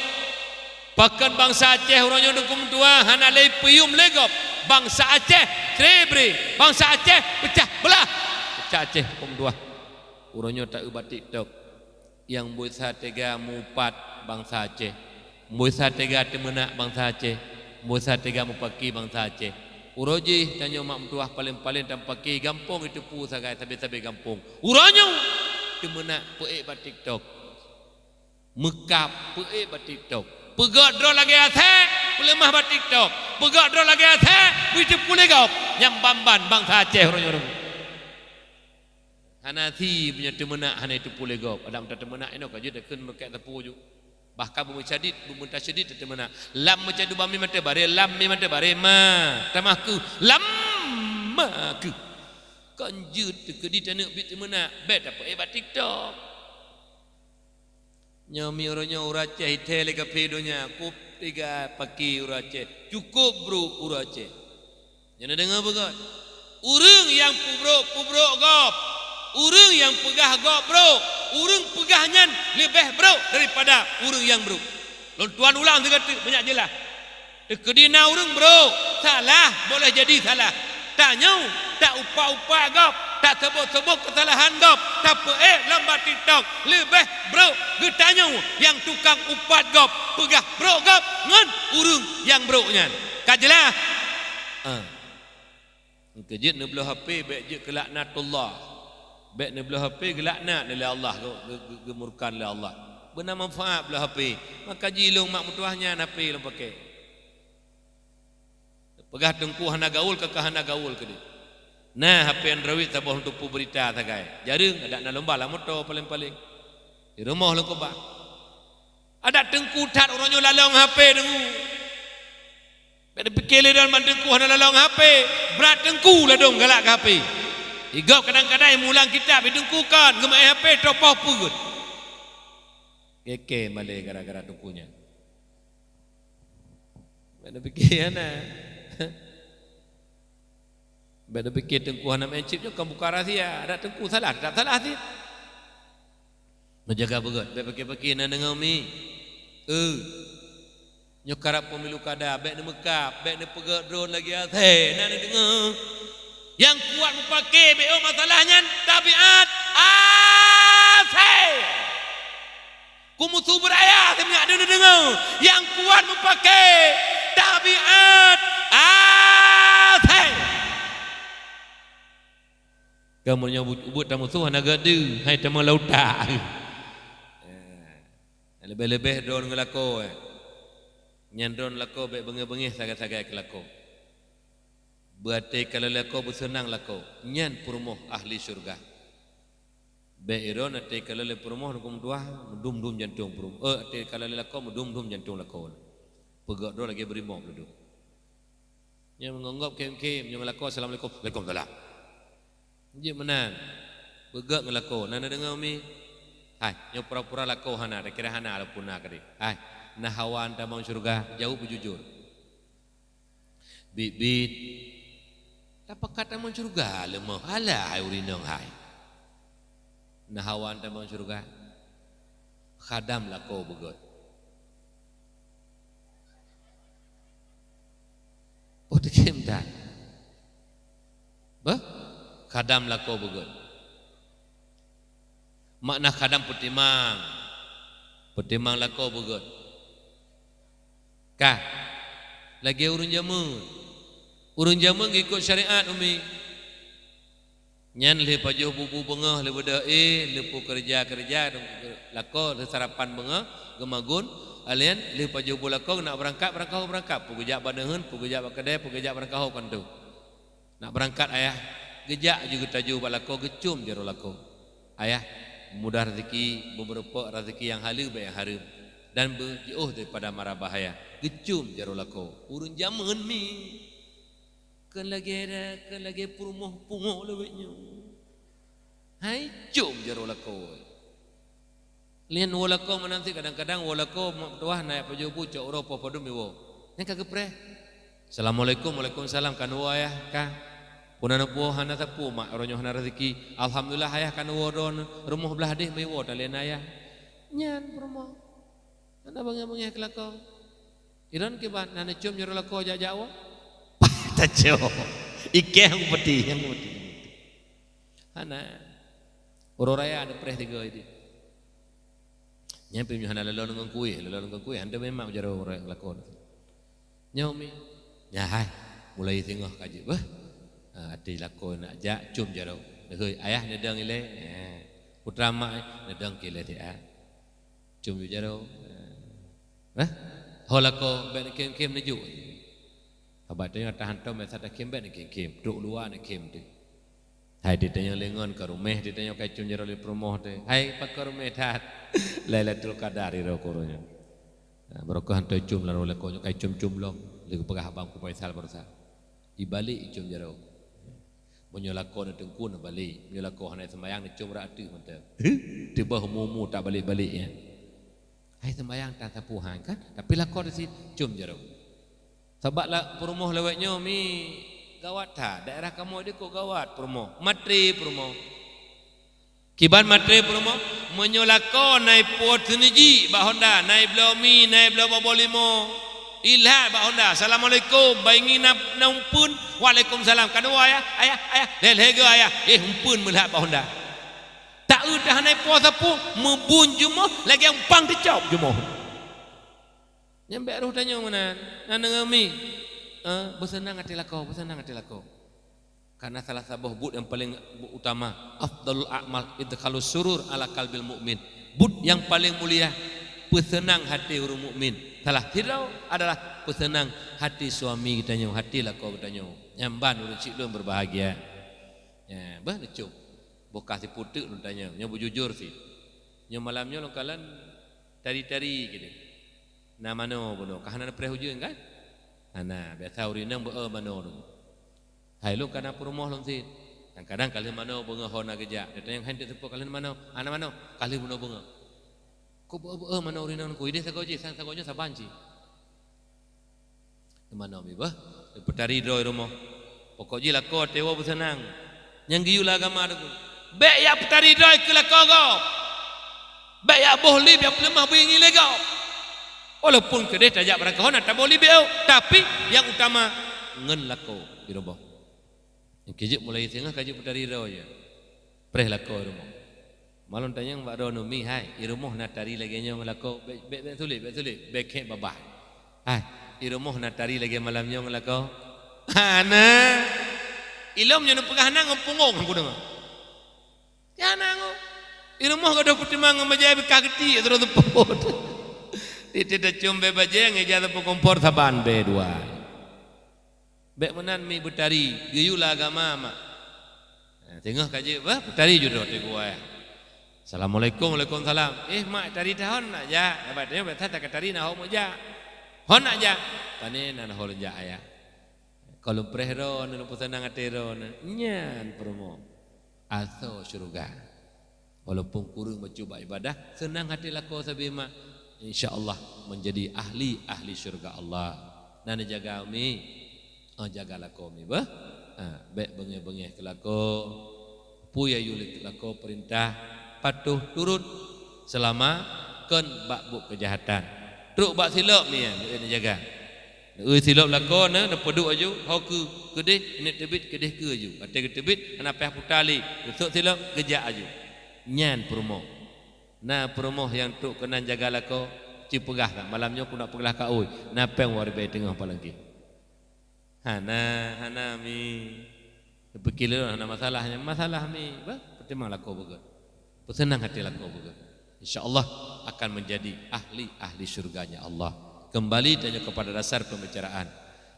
Pakon bangsa Aceh uronyo dukum tua hana lei puyum legop. Bangsa Aceh trebre, bangsa Aceh pecah belah. Pecah Aceh kum dua. Uronyo tak ubat TikTok. Yang buisa tega mupat bangsa Aceh. Buisa tega temenak bangsa Aceh. Buisa tega mupaki bangsa Aceh. Uroji tanya mak mentuah paling-paling dan paki gampung itu pu sagai tabe-tabe gampung. Uronyo temenak peik bat TikTok. Mekap peik bat TikTok. Pegat dro lagi athek, pelemah bat TikTok. Pegat dro lagi athek, bitu pulegop. Yang bamban bangsa Aceh orang-orang. Hanathi punya temenak hana itu pulegop. Ada muda temenak ino kaju dekun mekat tepu ju. Bahkan bumi cadit, bumi tasyadid temenak. Lam macam du bami mate bare, lam mi mate bare ma. Tamahku lam maku. Kanjut ke di tanah bit temenak. Bet apa bat TikTok. Nyomi orangnya urace hitel ke pedonya kup tiga paki urace cukup bro urace. Jangan dengar begat. Urang yang pubro gop. Urang yang pegah gop bro. Urang pegahnya lebih bro daripada urang yang bro. Lalu tuan ulang dia kata banyak jelas. Kedina urang bro salah boleh jadi salah. Tanya tak upah-upah gop. Tak sebut-sebut kesalahan gop. Tak lambat TikTok. Lebih bro getanya yang tukang upat gop. Pegah bro gop ngan urung yang bro nya. Kajelah. Kejit ne belah HP baik je kelaknatullah. Baik ne belah HP gelaknat oleh Allah, gemurkan oleh Allah. Benar manfaat belah HP. Maka jilung mak mutuahnya HP lo pakai. Pegah tengku hana gaul ke hana gaul ke dia. Nah, HP Android tak boleh untuk berita tagai. Jarang ada nak lomba lah motor paling-paling. Di rumah lo kebak. Ada tengkutat orangnya lalong HP dengu. Pada fikir dalam tengku hana lalong HP. Berat tengku lah dong galak ke HP. Igau kadang-kadang mulang kitab dengkukan gemai HP topoh pugut. Keke malai gara-gara tengkunya. Pada fikir ana. Beda fikir tengku hana mencip je kan buka rahsia. Ada tengku salah, tak salah sih. Menjaga begat. Beda fikir-fikir nak dengar mi. Nyokarap pemilu kada, baik ni mekap, baik ni pegat drone lagi atheh, nak dengar. Yang kuat pakai BO masalahnya tabiat atheh. Kumusu beraya, saya nak dengar. Yang kuat pakai tabiat atheh. Kamu nyebut tamu tu hana gadu, hai tamu lauta. Lebih-lebih drone ngelako. Nyan drone lako baik bengih-bengih sagai-sagai kelako. Berarti kalau lako bersenang lako, nyan purmoh ahli syurga. Beiro nanti kalau le perumoh nukum tua dum jantung perum. Nanti kalau le lako dum jantung lako. Pegak do lagi berimau duduk. Yang menganggap kem yang lako assalamualaikum. Waalaikumsalam. Dia menang. Pegak ngelako. Nana dengar mi. Hai, yang pura-pura lako hana. Kira hana ala punah kadi. Hai, nah hawa anda mau surga jauh berjujur. Bit. Dapat kata mau surga lemah. Alah, hai urinong hai. Nah hawa anda mau surga. Khadam lako begot. Oh dikem dah. Bah? Khadam lako begot. Makna khadam petimang. Petimang lako begot. Kah? Lagi urun jamun. Urun jamun ikut syariat umi. Nyan le pajuh bubu bengah le beda le pu kerja lako le sarapan bengah gemagun alian le pajuh bulako nak berangkat pu gejak badeun pu gejak bakadai pu gejak berangkat kan tu. Nak berangkat ayah gejak juga taju balako gecum jero lako. Ayah mudah rezeki beberapa rezeki yang halus baik yang harum dan berjauh daripada mara bahaya. Gecum jero lako. Urun jamun mi. Kan lagi perumoh pungo lewetnya. Hai cum jero lako. Lian walako menanti kadang-kadang walako tuah naik paju pucuk Eropa padum iwo. Yang kagak pre. Assalamualaikum waalaikumsalam kan ayah kah. Punana po hana tapu mak ronyo hana rezeki. Alhamdulillah ayah kan wodon rumah belah deh mewo talian ayah. Nyan perumoh. Nana bangga kelako. Iran kiban nana cum jero lako jawa. Tajo, ike yang putih. Hana, orang raya ada preh tiga itu. Nyampe hana lalu nunggu kue, anda memang jaro orang lakon. Nyomi, nyahai, mulai tengah kaji, wah, ati lakon aja cum jaro. Hei, ayah nedang ile, putra mak nedang kile dia, cum jaro. Holako ben kem neju. Abad dia tahan tu masa dah kem ben kem, duk luar nak kem tu. Hai dia tanya lengan ke rumah, dia tanya kai cum jero le promoh tu. Hai pak rumah tat, Lailatul Qadar iro koronya. Barokah hantu cum lalu lekonya kai cum lom, legu pegah abang ku paisal berusaha. Ibalik cum jero. Menyolakon tengku na balik, menyolakon hanai sembayang ni cum ratu mata. Tiba mumu tak balik-balik ya. Hai sembayang tak sapuhan kan, tapi lakon di cum jero. Sebablah perumoh lewatnya mi gawat tak daerah kamu dia kok gawat perumoh matri perumoh kiban matri perumoh menyolako naik pot seniji Mbak Honda naik blomi naik blo bobolimo ilhat Mbak Honda assalamualaikum baingi nampun waalaikumsalam kan ayah lelhega ayah umpun melihat Mbak Honda tak udah naik pot sapu membun jumoh lagi yang pang dicop jumoh. Nyampe roh tanya mana? Nana ngami. Bersenang hati lako. Karena salah satu bud yang paling utama, afdalul a'mal idkhalus surur ala qalbil mu'min. Bud yang paling mulia, pesenang hati orang mukmin. Salah tirau adalah pesenang hati suami kita nyo, hati lako kita nyo. Nyamban urang cik lu berbahagia. Ya, bah lecuk. Bokah si putuk lu tanya, nyo bujujur sih. Nyo malamnya lo kalan tari-tari gitu. Na mano bono kahana preh hujung kan ana biasa urinang be mano hai lu kana perumoh lom sit kadang-kadang kali mano bunga hona geja datang yang hendak sepo kalian mano ana mano kali buno bunga ko be mano urinang ku ide sagoji sagonya sabanci mano mi bah petari do rumah pokoknya lako tewa bersenang yang giula agama tu be ya petari do ke lako go be ya bohli ya lemah bingi lego. Walaupun kedai tajak berangkahon tak boleh beo, tapi yang utama ngen lako di rumah. Yang kejut mulai tengah kajut putari ro je. Preh lako rumah. Malon tanya mbak ro numi hai, di rumah nak tari lagi nyong lako, be sulit, be kek babah. Hai, di rumah nak tari lagi malam nyong lako. Hana. Ilom nyo pegah nang pungong aku dengar. Ya nang. Di rumah kada putimang majai kageti terus tepot. Tidak cumbe bajeng ejata pekompor saban B2. Bek menan mi betari geyula agama mak. Tengah kaji bah betari judo te gua. Assalamualaikum, waalaikumsalam. Mak tari tahun nak ja. Dapat dia betul tak tari nak hok ja. Hon nak ja. Tani nan hol ja ya. Kalau prehro nan pusanang atero nyan promo. Aso syurga. Walaupun kurang mencuba ibadah, senang hati lako sabima. InsyaAllah menjadi ahli syurga Allah. Nana jaga kami, jagalah kami, bah. Baik bengih-bengih kelako, puya yulik kelako perintah, patuh turut selama kon bak buk kejahatan. Truk bak silap ni yang jaga. Silap lako na peduk aju, hau ke kedih, ini tebit kedih ke aju. Ate ke tebit, ana peh putali, besok silap gejak aju. Nyan promo. Nah promo yang truk kenan jaga lako, cipegah tak malamnya aku nak pegelah ka oi. Napeng wari bae tengah palangki. Hana mi. Berkilo hana masalah mi. Bah, pertimang lako begitu. Bersenang hati lako begitu. InsyaAllah akan menjadi ahli syurganya Allah. Kembali tanya kepada dasar pembicaraan.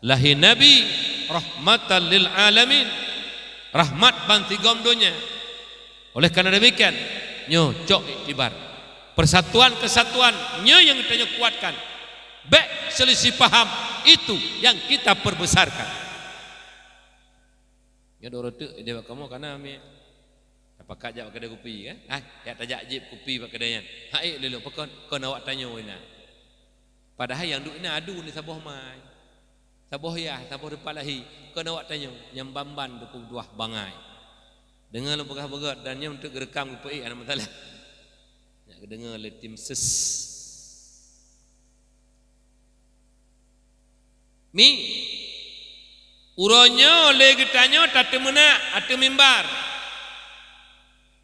Lahir Nabi rahmatan lil alamin. Rahmat banti gomdonya. Oleh karena demikian, nyo cok iktibar. Persatuan kesatuan nyo yang kita kuatkan. Baik selisih paham itu yang kita perbesarkan. Ya dorotu dia kamu karena kami apa kajak kedai kopi kan? Ya tajak jip kopi pak kedaian. Hai lelu pekon kon awak tanya ina. Padahal yang duk ina adu ni saboh mai. Saboh ya, saboh depan lahi. Kon awak tanya yang bamban dukung duah bangai. Dengar lu begat dan nya untuk rekam kopi ana masalah. Nak dengar le tim ses. Mi uronyo le getanyo tate mena ate mimbar.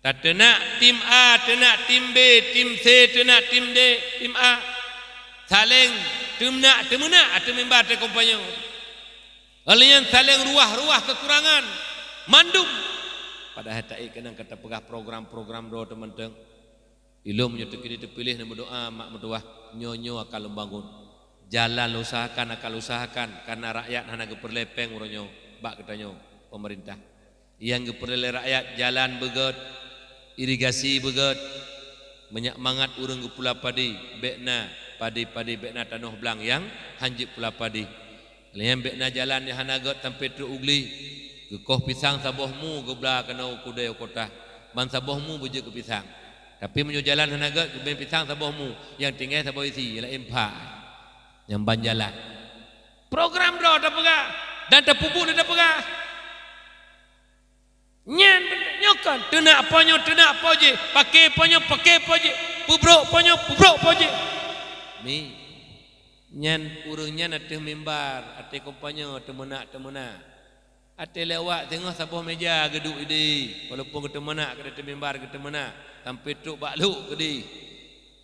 Tate nak tim A, tate nak tim B, tim C, tate nak tim D, tim A. Saling temna ate mena ate mimbar te kompanyo. Alian saling ruah-ruah kekurangan. Mandum padahal tak kena kata pegah program-program do teman-teman. Ilmu nyo terpilih nak berdoa mak mertua nyonyo akan membangun. Jalan usahakan akal usahakan karena rakyat hana geperlepeng uronyo bak katanya pemerintah. Yang geperle rakyat jalan beget, irigasi beget, menyak mangat urang ke pula padi, bekna padi-padi bekna tanah belang yang hanjip pula padi. Yang bekna jalan yang hana got sampai truk ugli, ke koh pisang sabohmu ke belah kena kudai kota. Ban sabohmu beje ke pisang. Tapi menyo jalan hana got ke ben pisang sabohmu yang tinggal saboh isi ialah empat. Yang ban jalan program dah dah pegah dan dah pupuk dah pegah nyan nyokan tenak ponyo tenak poje pakai ponyo pubrok ponyo mi nyan urungnya nateh mimbar ate kompanyo temenak ate lewat tengok sabuh meja geduk idi walaupun kita menak kita mimbar kita menak sampai truk bakluk gedi.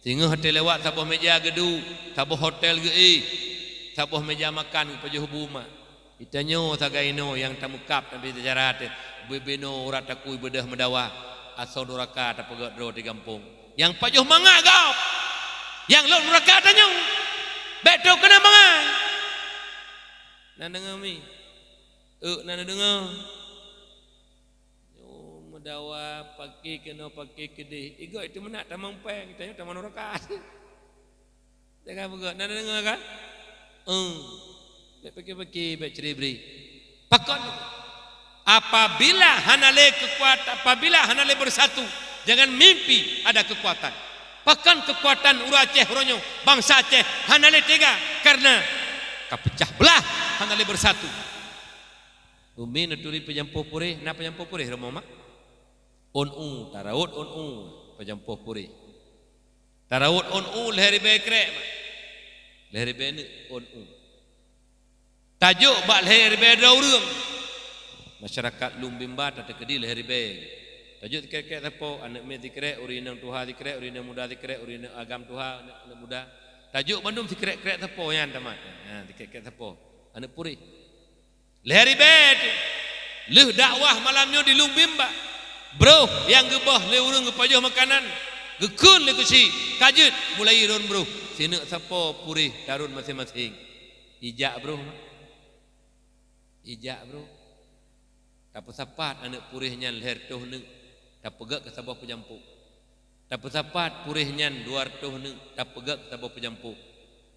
Sehingga hotel lewat sabuh meja gedu, sabuh hotel ge sabuh meja makan pajuh buma. Itanyo sagaino yang tamukap tapi sejarah te bebeno urat takui bedah medawa asal duraka ta pegat ro di kampung. Yang pajuh mangak gau. Yang lo duraka tanyo. Beto kena mangai. Nan dengar mi. Nan dengar. Dawa pakai kena pakai kedih. Igo itu menak tamang peng, tanya tamang rokat. Jangan begitu. Nana dengar kan? Pakai baik ceribri. Pakon. Apabila hanale kekuatan, apabila hanale bersatu, jangan mimpi ada kekuatan. Pakan kekuatan ura Aceh ronyo, bangsa Aceh hanale tega karena kapecah belah hanale bersatu. Umi naturi pejampuh purih, na pejampuh purih romo onu tarawut onu pejampuh puri tarawut onu lehari bekrek lehari bene onu tajuk bak lehari be daurung masyarakat lumbimba tata kedi lehari be tajuk tikrek tapo anak me tikrek urinang tuha tikrek urinang muda tikrek urinang agam tuha anak muda tajuk bandum tikrek tapo yan tamat tikrek tapo anak puri lehari be leh dakwah malamnya di lumbimba. Bro, yang gebah le urang gepajuh makanan. Gekun le kusi, kajut mulai ron bro. Sini sapo purih tarun masing-masing. Ijak bro. Ijak bro. Apa sapat anak purihnya leher tuh neuk. Tak pegak ke sabah penyampuk. Tak pesapat purihnya 200 ni tak pegak tak berpejampu.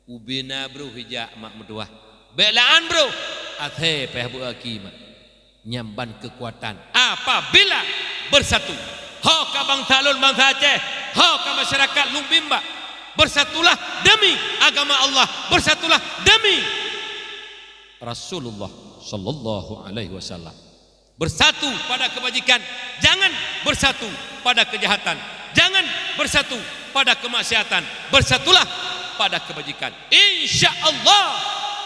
Ubina bro hijak mak mertua. Belaan bro. Athe peh bu aki mak. Nyamban kekuatan apabila bersatu. Ho ka bangsa Lun bangsa Aceh, ho ka masyarakat Lung Bimba. Bersatulah demi agama Allah, bersatulah demi Rasulullah sallallahu alaihi wasallam. Bersatu pada kebajikan, jangan bersatu pada kejahatan. Jangan bersatu pada kemaksiatan. Bersatulah pada kebajikan. Insya-Allah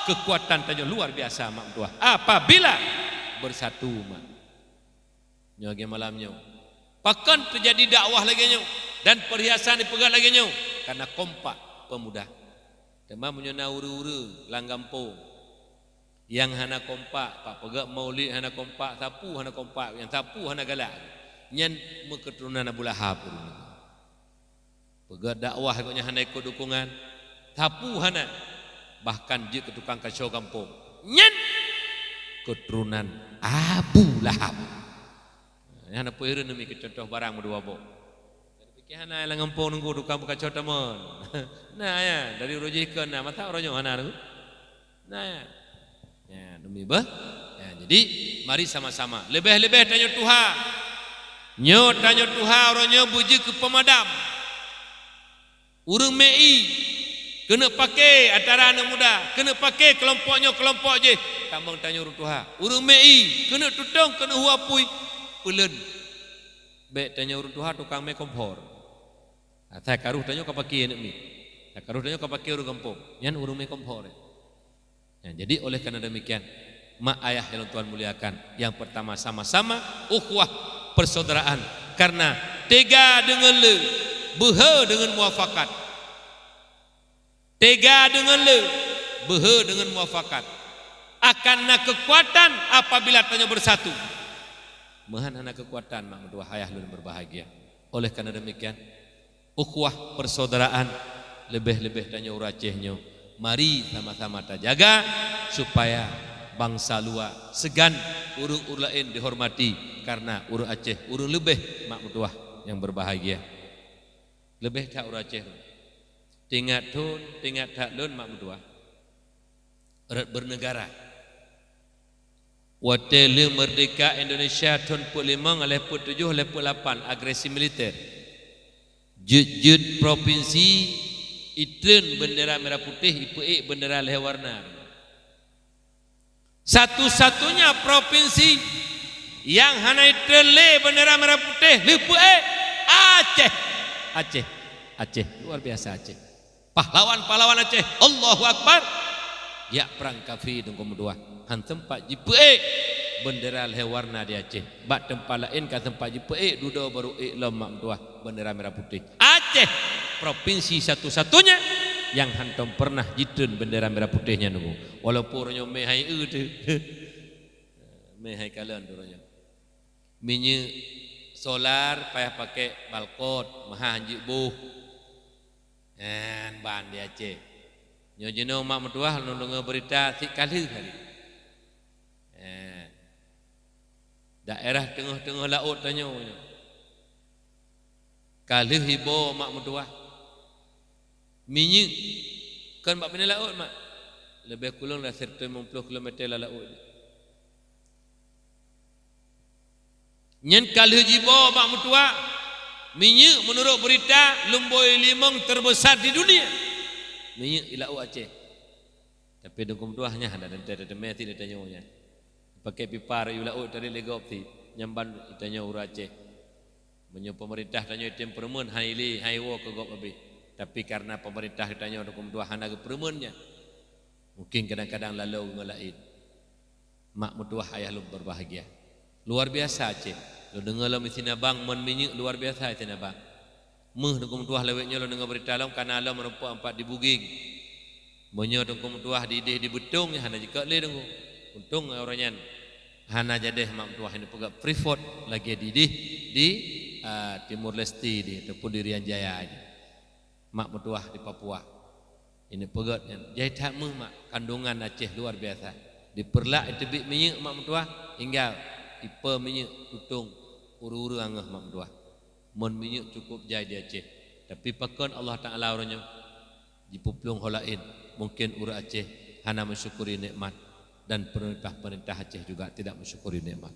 kekuatan tanya luar biasa mak tua. Apabila bersatu mak. Nyoge malamnya. Pakan terjadi dakwah lagi nyo dan perhiasan dipegang lagi nyo karena kompak pemuda. Tema menyona uru-uru langgampung. Yang hana kompak, pak pegak maulid hana kompak, sapu hana kompak, yang sapu hana galak. Nyen keturunan Abu Lahab. Pegak dakwah ikutnya hana ikut dukungan. Sapu hana bahkan je ke tukang kacau kampung. Nyen keturunan Abu Lahab. Hana puireun demi contoh barang berdua bo. Fikir hana lang kampung nunggu tukang kacau teman. Nah ya, dari rojihkeun nah mata oronyo hana tu. Nah ya. Ya, demi bah. Ya, jadi mari sama-sama lebih-lebih tanya Tuhan. Nyo tanya Tuhan orangnya buji ke pemadam. Urang mei kena pakai antara anak muda, kena pakai kelompoknya kelompok je. Tambang tanya urang Tuhan. Urang mei kena tutong kena huapui peuleun. Baik tanya urang Tuhan tukang me kompor. Saya karuh tanya ka pakai anak mi. Saya karuh tanya ka pakai urang kampung. Yan urang me kompor. Ya, jadi oleh karena demikian mak ayah yang Tuhan muliakan, yang pertama sama-sama ukhuwah persaudaraan, karena tega dengan le beha dengan muafakat, tega dengan le beha dengan muafakat akan kekuatan apabila tanya bersatu mahan hana kekuatan mak dua ayah lun berbahagia. Oleh karena demikian ukhuwah persaudaraan lebih-lebih tanya uracehnya. Mari sama-sama terjaga supaya bangsa luar segan urung lain dihormati karena urung Aceh urung lebih mak mutuah yang berbahagia. Lebih tak urung Aceh. Tingkat tun, tingkat tak lun mak mutuah. Erat bernegara. Watele merdeka Indonesia tahun 45 oleh 7 oleh 8 agresi militer. Jut provinsi Itren bendera merah putih, IPE bendera leh warna. Satu-satunya provinsi yang hana itren le bendera merah putih, IPE Aceh. Aceh, Aceh luar biasa Aceh. Pahlawan-pahlawan Aceh, Allahu Akbar. Ya perang kafir dengkum dua. Han tempat IPE bendera leh warna di Aceh. Bak tempat lain kan tempat IPE duda baru iklam mak dua bendera merah putih. Aceh provinsi satu-satunya yang hantam pernah jitun bendera merah putihnya nunggu. Walaupun orangnya mehai tu, mehai kalian orangnya. Minyak solar payah pakai balkon, mahal hanjik buh. Dan ban di Aceh. Nyo jeno mak mertua nunggu berita si kali. Daerah tengah-tengah laut tanya. Kali hibo mak mertua. Minyak kan mak benar laut mak lebih kurang dah 150 km lah laut. Nyen kali jibo mak mutua minyak menurut berita lumboi limong terbesar di dunia minyak di laut Aceh. Tapi dengkum tuahnya ada mati dia tanya nya pakai pipa di laut dari legopti nyamban tanya ura Aceh menyo pemerintah tanya tim permen haili haiwo ke gop abi. Tapi karena pemerintah ditanya dengkum tuah hana ke permennya mungkin kadang-kadang lalu ngelain mak mutuah ayah lu berbahagia. Luar biasa Aceh. Lu dengar lo misina bang mon minyak luar biasa Aceh bang. Meh dengkum tuah lewetnya lo dengar berita lo karena lo merupakan 4 di buging. Menyo dengkum tuah di betung ya hana jika le dengkum. Untung orangnya hana jadeh mak tuah ini pegak Freeport lagi di Timur Leste di ataupun di Rian Jaya aja. Mak mertuah di Papua ini pegat jadi tak mak kandungan Aceh luar biasa diperlak tebik minyak mak mertuah hingga tipe minyak tutung uru-uru angah mak mertuah mon minyak cukup jai di Aceh. Tapi pakon Allah Taala orangnya dipuplung holain. Mungkin ura Aceh hana mensyukuri nikmat dan perintah Aceh juga tidak mensyukuri nikmat.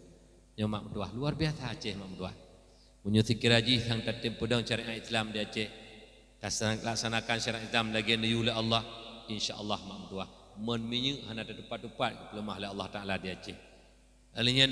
Yang mak menduah luar biasa Aceh mak menduah. Menyuti kiraji yang tertim pedang syariat Islam di Aceh. Laksanakan syariat Islam lagi oleh Allah, insya-Allah mak menduah. Mon minyak hana ada tepat-tepat lemah oleh Allah Taala di Aceh. Alinyan